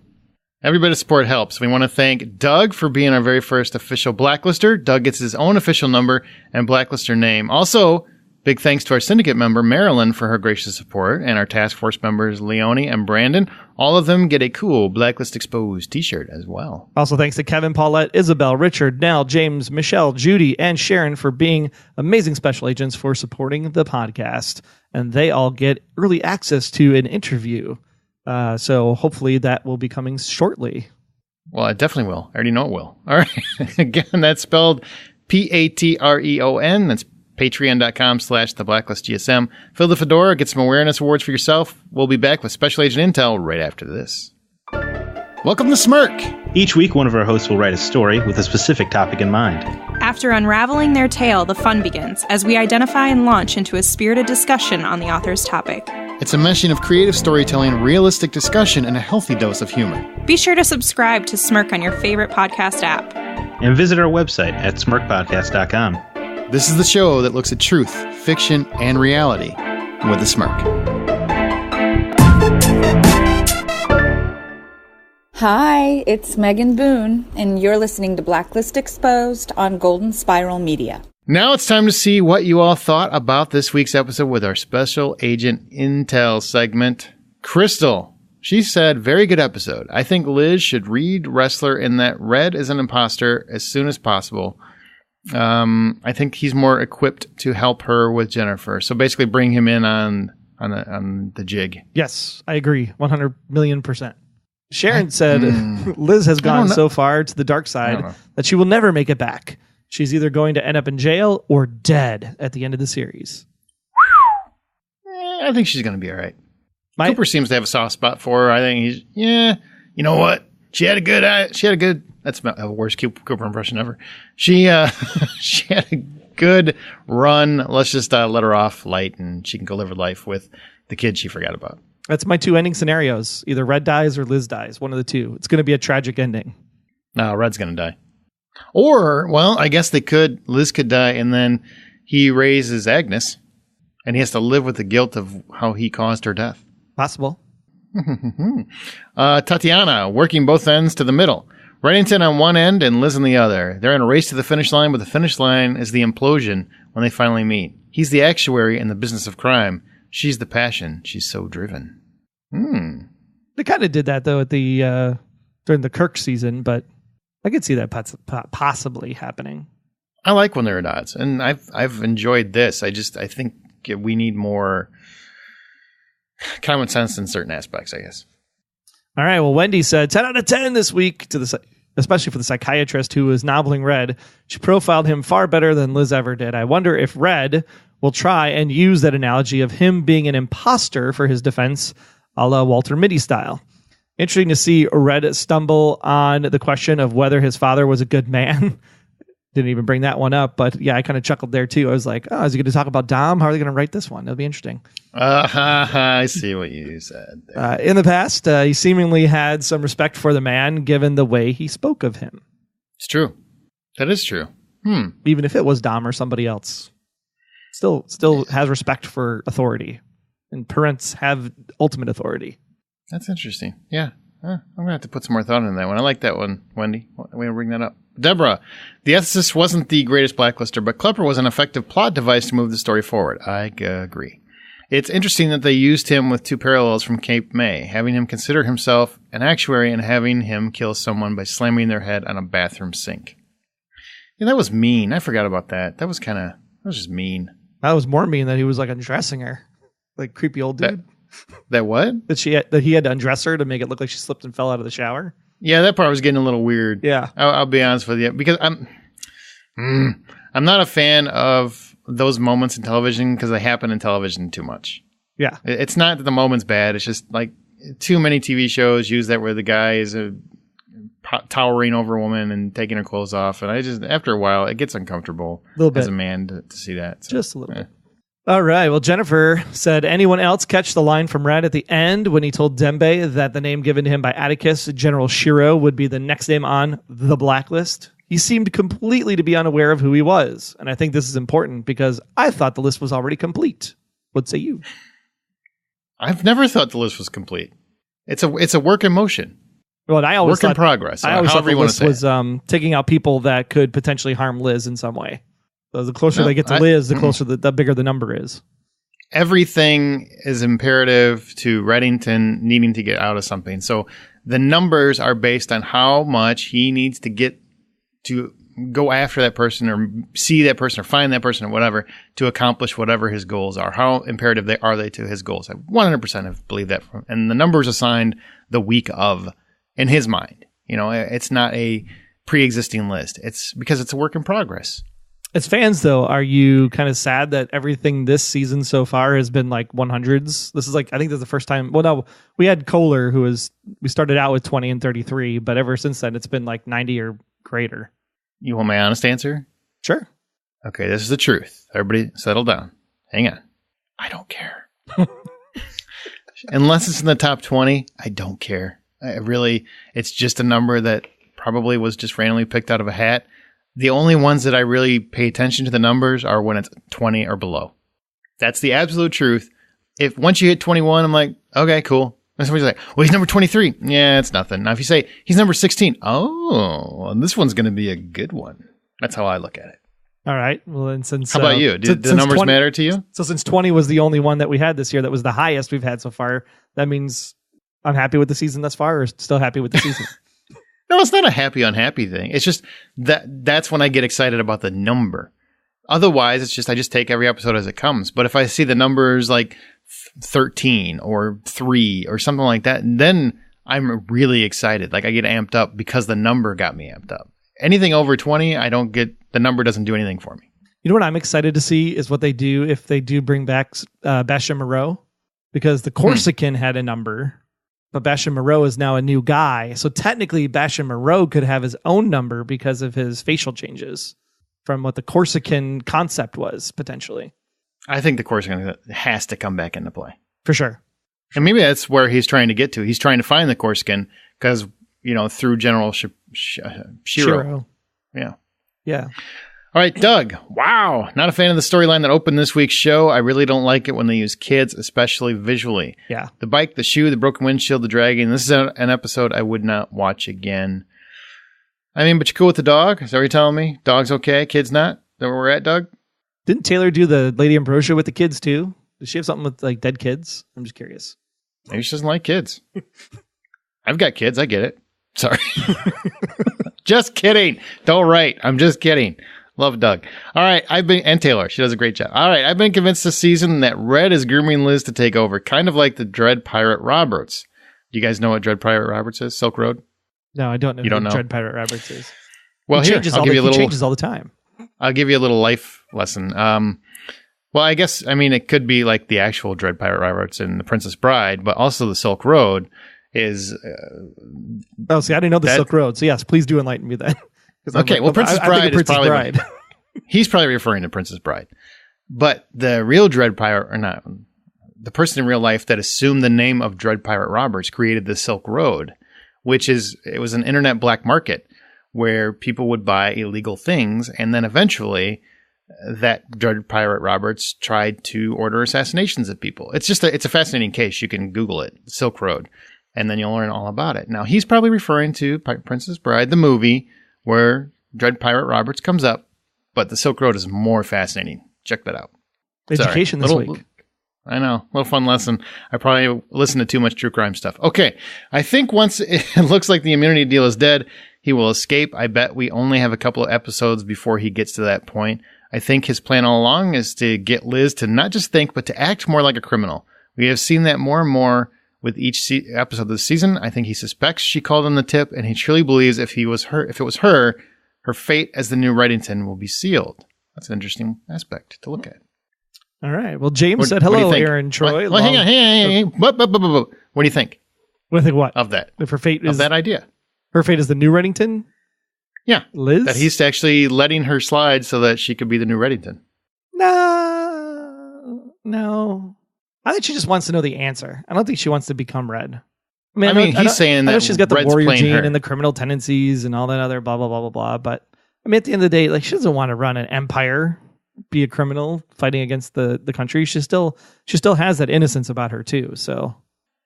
Everybody's support helps. We want to thank Doug for being our very first official Blacklister. Doug gets his own official number and Blacklister name. Also, big thanks to our syndicate member, Marilyn, for her gracious support, and our task force members, Leonie and Brandon. All of them get a cool Blacklist Exposed t-shirt as well. Also, thanks to Kevin, Paulette, Isabel, Richard, Nell, James, Michelle, Judy, and Sharon for being amazing special agents for supporting the podcast. And they all get early access to an interview. So hopefully that will be coming shortly. Well, it definitely will. I already know it will. All right. Again, that's spelled Patreon. That's patreon.com/theblacklistgsm. Fill the fedora, get some awareness awards for yourself. We'll be back with Special Agent Intel right after this. Welcome to Smirk. Each week, one of our hosts will write a story with a specific topic in mind. After unraveling their tale, the fun begins as we identify and launch into a spirited discussion on the author's topic. It's a meshing of creative storytelling, realistic discussion, and a healthy dose of humor. Be sure to subscribe to Smirk on your favorite podcast app. And visit our website at smirkpodcast.com. This is the show that looks at truth, fiction, and reality with a smirk. Hi, it's Megan Boone, and you're listening to Blacklist Exposed on Golden Spiral Media. Now it's time to see what you all thought about this week's episode with our Special Agent Intel segment. Crystal, she said, very good episode. I think Liz should read Wrestler in that Red is an imposter as soon as possible. I think he's more equipped to help her with Jennifer. So basically bring him in on the jig. Yes, I agree. 100 million %. Sharon said Liz has gone so far to the dark side that she will never make it back. She's either going to end up in jail or dead at the end of the series. I think she's going to be all right. Cooper seems to have a soft spot for her. I think you know what? She had a good, that's a worst Cooper impression ever. She had a good run. Let's just let her off light and she can go live her life with the kid she forgot about. That's my two ending scenarios. Either Red dies or Liz dies. One of the two. It's going to be a tragic ending. No, Red's going to die. Or, well, I guess Liz could die and then he raises Agnes and he has to live with the guilt of how he caused her death. Possible. Tatiana, working both ends to the middle. Reddington on one end and Liz on the other. They're in a race to the finish line, but the finish line is the implosion when they finally meet. He's the actuary in the business of crime. She's the passion. She's so driven. They kind of did that, though, at the during the Kirk season, but I could see that possibly happening. I like when they're at odds, and I've enjoyed this. I think we need more common sense in certain aspects, I guess. All right. Well, Wendy said 10 out of 10 this week to the site. especially for the psychiatrist who was noveling Red. She profiled him far better than Liz ever did. I wonder if Red will try and use that analogy of him being an imposter for his defense, a la Walter Mitty style. Interesting to see Red stumble on the question of whether his father was a good man. Didn't even bring that one up, but yeah, I kind of chuckled there too. I was like, oh, is he going to talk about Dom? How are they going to write this one? That'll be interesting. I see what you said there. In the past, he seemingly had some respect for the man given the way he spoke of him. It's true. That is true. Even if it was Dom or somebody else. Still has respect for authority. And parents have ultimate authority. That's interesting. Yeah. I'm going to have to put some more thought into that one. I like that one, Wendy. We're going to bring that up. Deborah, the Ethicist wasn't the greatest blacklister, but Klepper was an effective plot device to move the story forward. I agree. It's interesting that they used him with two parallels from Cape May, having him consider himself an actuary and having him kill someone by slamming their head on a bathroom sink. Yeah, that was mean. I forgot about that. That was just mean. That was more mean that he was like undressing her. Like creepy old dude. That what? That he had to undress her to make it look like she slipped and fell out of the shower. Yeah, that part was getting a little weird. Yeah. I'll be honest with you, because I'm not a fan of those moments in television because they happen in television too much. Yeah. It's not that the moment's bad. It's just like too many TV shows use that where the guy is towering over a woman and taking her clothes off. And after a while, it gets uncomfortable as a man to see that. So, just a little bit. All right. Well, Jennifer said, anyone else catch the line from Red at the end when he told Dembe that the name given to him by Atticus, General Shiro, would be the next name on the blacklist? He seemed completely to be unaware of who he was. And I think this is important because I thought the list was already complete. What say you? I've never thought the list was complete. It's a work in motion. Well, and I always in progress. I always thought the list was taking out people that could potentially harm Liz in some way. So the closer they get to Liz, the closer the bigger the number is. Everything is imperative to Reddington needing to get out of something. So the numbers are based on how much he needs to get to go after that person or see that person or find that person or whatever to accomplish whatever his goals are. How imperative are they to his goals? I 100% have believed that. And the numbers assigned the week of in his mind. It's not a pre-existing list. It's because it's a work in progress. As fans, though, are you kind of sad that everything this season so far has been like 100s? This is I think this is the first time. Well, no, we had Kohler, we started out with 20 and 33, but ever since then, it's been like 90 or greater. You want my honest answer? Sure. Okay, this is the truth. Everybody settle down. Hang on. I don't care. Unless it's in the top 20, I don't care. It's just a number that probably was just randomly picked out of a hat. The only ones that I really pay attention to the numbers are when it's 20 or below. That's the absolute truth. If once you hit 21, I'm like, okay, cool. And somebody's like, well, he's number 23. Yeah, it's nothing. Now, if you say he's number 16, well, this one's going to be a good one. That's how I look at it. All right. Well, then how about you? Did the numbers matter to you? So since 20 was the only one that we had this year that was the highest we've had so far, that means I'm happy with the season thus far, or still happy with the season? No, it's not a happy, unhappy thing. It's just that's when I get excited about the number. Otherwise, it's just I just take every episode as it comes. But if I see the numbers like 13 or 3 or something like that, then I'm really excited. Like I get amped up because the number got me amped up. Anything over 20, the number doesn't do anything for me. You know what I'm excited to see is what they do if they do bring back Bastion Moreau, because the Corsican had a number. But Bastion Moreau is now a new guy. So technically, Bastion Moreau could have his own number because of his facial changes from what the Corsican concept was, potentially. I think the Corsican has to come back into play. For sure. And maybe that's where he's trying to get to. He's trying to find the Corsican because, through General Shiro. Yeah. Yeah. All right, Doug. Wow. Not a fan of the storyline that opened this week's show. I really don't like it when they use kids, especially visually. Yeah. The bike, the shoe, the broken windshield, the dragon. This is an episode I would not watch again. I mean, but you're cool with the dog? Is that what you're telling me? Dog's okay, kid's not? Is that where we're at, Doug? Didn't Taylor do the Lady Ambrosia with the kids too? Does she have something with like dead kids? I'm just curious. Maybe she doesn't like kids. I've got kids. I get it. Sorry. Just kidding. Don't write. I'm just kidding. Love Doug. All right. And Taylor. She does a great job. All right. I've been convinced this season that Red is grooming Liz to take over, kind of like the Dread Pirate Roberts. Do you guys know what Dread Pirate Roberts is? Silk Road? No, I don't know You don't who know? Dread Pirate Roberts is. Well, he here, changes I'll all give you a he little. changes all the time. I'll give you a little life lesson. Well, I guess, it could be like the actual Dread Pirate Roberts and the Princess Bride, but also the Silk Road is. Oh, see, I didn't know the Silk Road. So yes, please do enlighten me then. Okay, well, Princess Bride is probably. He's probably referring to Princess Bride. But the real Dread Pirate, or not, the person in real life that assumed the name of Dread Pirate Roberts created the Silk Road, it was an internet black market where people would buy illegal things, and then eventually that Dread Pirate Roberts tried to order assassinations of people. It's a fascinating case. You can Google it, Silk Road, and then you'll learn all about it. Now, he's probably referring to Princess Bride, the movie, where Dread Pirate Roberts comes up, but the Silk Road is more fascinating. Check that out. Education this week. I know. A little fun lesson. I probably listened to too much true crime stuff. Okay. I think once it looks like the immunity deal is dead, he will escape. I bet we only have a couple of episodes before he gets to that point. I think his plan all along is to get Liz to not just think, but to act more like a criminal. We have seen that more and more with each episode of the season. I think he suspects she called him the tip, and he truly believes if it was her fate as the new Reddington will be sealed. That's an interesting aspect to look at. All right. Well, James said hello, Aaron Troy. Well, hang on. What do you think? What do you think? What of that? If her fate is that idea? Her fate is the new Reddington. Yeah, Liz. That he's actually letting her slide so that she could be the new Reddington. No. I think she just wants to know the answer. I don't think she wants to become Red. He's saying that she's got the Red's warrior gene her. and the criminal tendencies and all that other blah blah blah blah blah. But at the end of the day, like, she doesn't want to run an empire, be a criminal fighting against the country. She still has that innocence about her too. So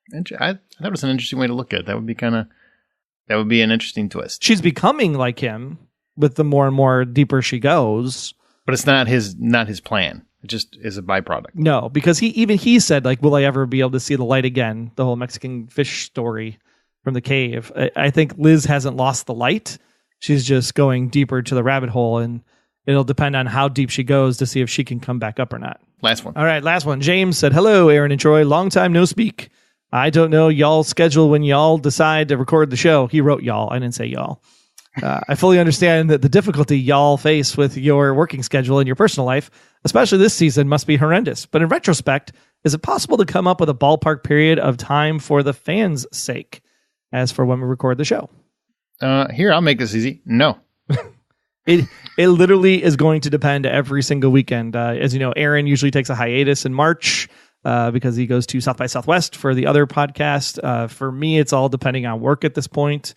that was an interesting way to look at it. That would be an interesting twist. She's becoming like him with the more and more deeper she goes. But it's not his plan. It just is a byproduct. No, because he said, like, will I ever be able to see the light again? The whole Mexican fish story from the cave. I think Liz hasn't lost the light. She's just going deeper to the rabbit hole, and it'll depend on how deep she goes to see if she can come back up or not. Last one. All right, last one. James said, hello, Aaron and Troy. Long time no speak. I don't know y'all's schedule when y'all decide to record the show. He wrote y'all. I didn't say y'all. I fully understand that the difficulty y'all face with your working schedule and your personal life, especially this season, must be horrendous. But in retrospect, is it possible to come up with a ballpark period of time for the fans' sake as for when we record the show? Here, I'll make this easy. No. It literally is going to depend every single weekend. As you know, Aaron usually takes a hiatus in March because he goes to South by Southwest for the other podcast. For me, it's all depending on work at this point.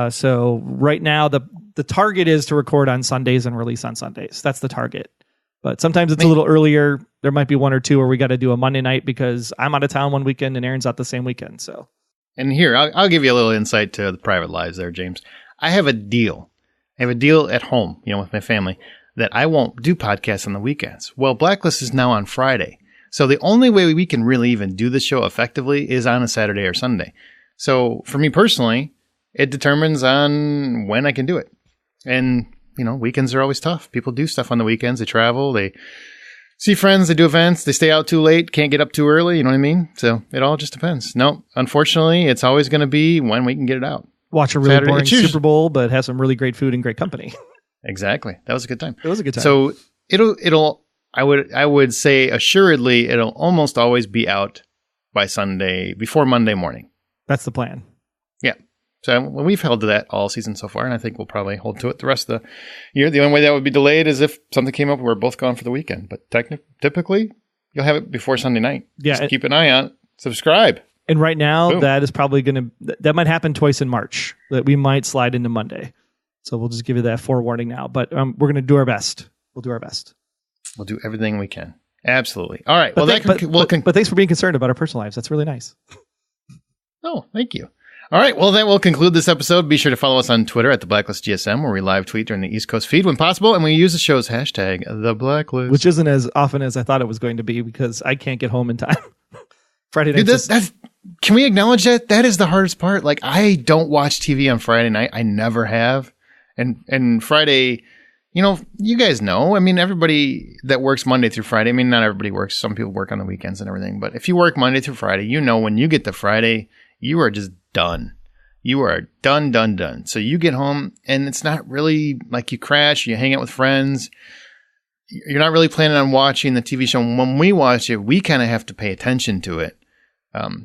So right now, the target is to record on Sundays and release on Sundays. That's the target. But sometimes it's a little earlier. There might be one or two where we got to do a Monday night because I'm out of town one weekend and Aaron's out the same weekend. So, and here, I'll give you a little insight to the private lives there, James. I have a deal. I have a deal at home, with my family, that I won't do podcasts on the weekends. Well, Blacklist is now on Friday. So the only way we can really even do the show effectively is on a Saturday or Sunday. So for me personally, it determines on when I can do it. And, weekends are always tough. People do stuff on the weekends. They travel, they see friends, they do events, they stay out too late, can't get up too early. You know what I mean? So it all just depends. No, unfortunately, it's always going to be when we can get it out. Watch a really boring Super Bowl, but have some really great food and great company. Exactly. That was a good time. It was a good time. So I would say assuredly it'll almost always be out by Sunday, before Monday morning. That's the plan. Yeah. So we've held to that all season so far, and I think we'll probably hold to it the rest of the year. The only way that would be delayed is if something came up, we're both gone for the weekend. But typically, you'll have it before Sunday night. Yeah. Just keep an eye on it. Subscribe. And right now, Boom. that is probably that might happen twice in March, that we might slide into Monday. So we'll just give you that forewarning now. But we're going to do our best. We'll do our best. We'll do everything we can. Absolutely. All right. But thanks for being concerned about our personal lives. That's really nice. Oh, thank you. All right. Well, that will conclude this episode. Be sure to follow us on Twitter at The Blacklist GSM, where we live tweet during the East Coast feed when possible. And we use the show's hashtag, The Blacklist. Which isn't as often as I thought it was going to be because I can't get home in time. Friday night. Dude, can we acknowledge that? That is the hardest part. Like, I don't watch TV on Friday night. I never have. And Friday, you guys know. I mean, everybody that works Monday through Friday, I mean, not everybody works. Some people work on the weekends and everything. But if you work Monday through Friday, when you get to Friday, you are just done. you are done. So you get home and it's not really like you crash, you hang out with friends. You're not really planning on watching the TV show. When we watch it, we kind of have to pay attention to it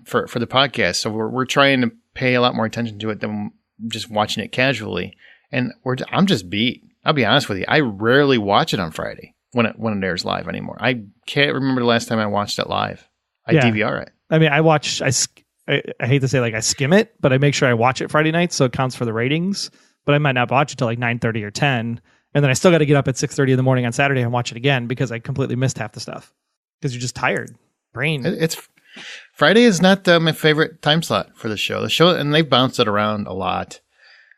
for the podcast. So we're trying to pay a lot more attention to it than just watching it casually. And I'm just beat. I'll be honest with you. I rarely watch it on Friday when it airs live anymore. I can't remember the last time I watched it live. I DVR it. I mean, I hate to say like I skim it, but I make sure I watch it Friday night so it counts for the ratings. But I might not watch it till like 9:30 or 10. And then I still got to get up at 6:30 in the morning on Saturday and watch it again because I completely missed half the stuff. Because you're just tired. Brain. Friday is not my favorite time slot for the show. And they've bounced it around a lot.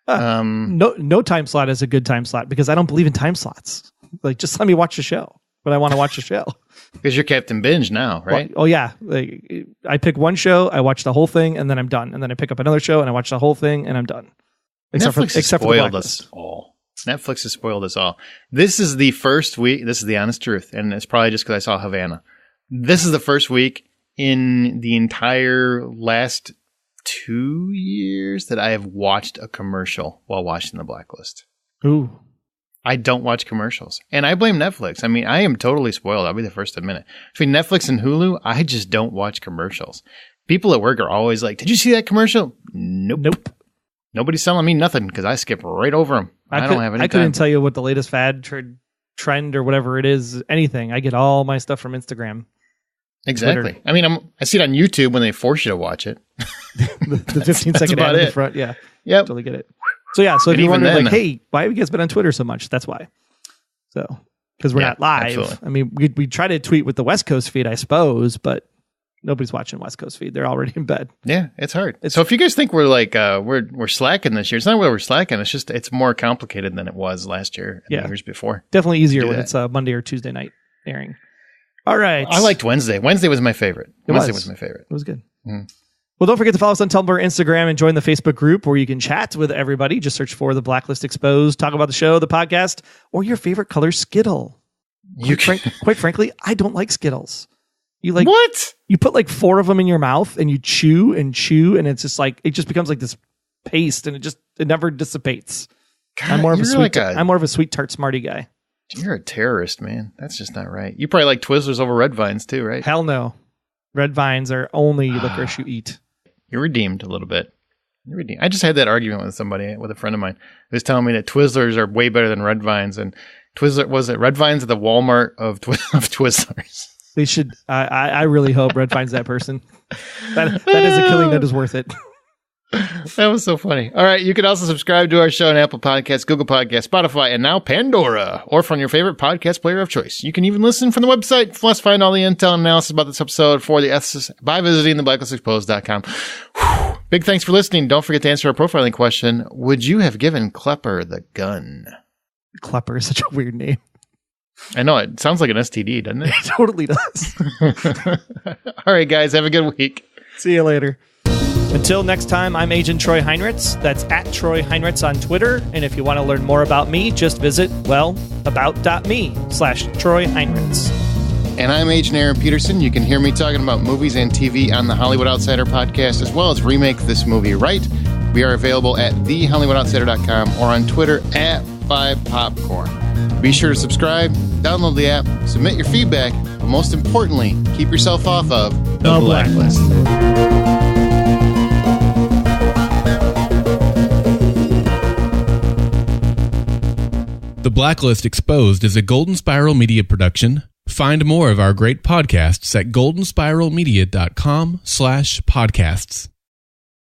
No time slot is a good time slot because I don't believe in time slots. Like, just let me watch the show. But I want to watch the show. Because you're Captain Binge now, right? Well, yeah. Like, I pick one show, I watch the whole thing, and then I'm done. And then I pick up another show and I watch the whole thing and I'm done. Netflix has spoiled us all. Netflix has spoiled us all. This is the first week. This is the honest truth. And it's probably just because I saw Havana. This is the first week in the entire last 2 years that I have watched a commercial while watching The Blacklist. Ooh. I don't watch commercials. And I blame Netflix. I mean, I am totally spoiled. I'll be the first to admit it. Between Netflix and Hulu, I just don't watch commercials. People at work are always like, did you see that commercial? Nope. Nobody's selling me nothing because I skip right over them. I don't have any time. I couldn't tell you what the latest fad trend or whatever it is, anything. I get all my stuff from Instagram. Exactly. Twitter. I mean, I see it on YouTube when they force you to watch it. the 15-second ad in the front. Yeah. Yep. Totally get it. So yeah, so if you're wondering like, hey, why have you guys been on Twitter so much? That's why. So, because we're not live. Absolutely. I mean, we try to tweet with the West Coast feed, I suppose, but nobody's watching West Coast feed. They're already in bed. Yeah, it's hard. So if you guys think we're like we're slacking this year, it's not where we're slacking. It's just it's more complicated than it was last year and the years before. Definitely easier when it's a Monday or Tuesday night airing. All right. I liked Wednesday. Wednesday was my favorite. Wednesday was my favorite. It was good. Mm. Well, don't forget to follow us on Tumblr, Instagram, and join the Facebook group where you can chat with everybody. Just search for The Blacklist Exposed, talk about the show, the podcast, or your favorite color Skittle. Quite frankly, I don't like Skittles. You like what? You put like 4 of them in your mouth and you chew, and it's just like it just becomes like this paste, and it never dissipates. God, I'm more of a sweet tart Smartie guy. You're a terrorist, man. That's just not right. You probably like Twizzlers over Red Vines too, right? Hell no. Red Vines are only licorice you eat. You're redeemed a little bit. You're redeemed. I just had that argument with a friend of mine who was telling me that Twizzlers are way better than Red Vines, and Red Vines at the Walmart of Twizzlers. They should. I really hope Red finds that person. That is a killing that is worth it. That was so funny. All right. You can also subscribe to our show on Apple Podcasts, Google Podcasts, Spotify, and now Pandora, or from your favorite podcast player of choice. You can even listen from the website, plus find all the intel and analysis about this episode for the Ethicist by visiting theblacklisexposed.com. Big thanks for listening. Don't forget to answer our profiling question. Would you have given Klepper the gun? Klepper is such a weird name. I know. It sounds like an STD, doesn't it? It totally does. All right, guys. Have a good week. See you later. Until next time, I'm Agent Troy Heinritz. That's at Troy Heinritz on Twitter. And if you want to learn more about me, just visit, about.me/Troy Heinritz. And I'm Agent Aaron Peterson. You can hear me talking about movies and TV on the Hollywood Outsider podcast, as well as Remake This Movie Right. We are available at thehollywoodoutsiders.com or on Twitter at 5popcorn. Be sure to subscribe, download the app, submit your feedback, but most importantly, keep yourself off of the Blacklist. The Blacklist Exposed is a Golden Spiral Media production. Find more of our great podcasts at goldenspiralmedia.com/podcasts.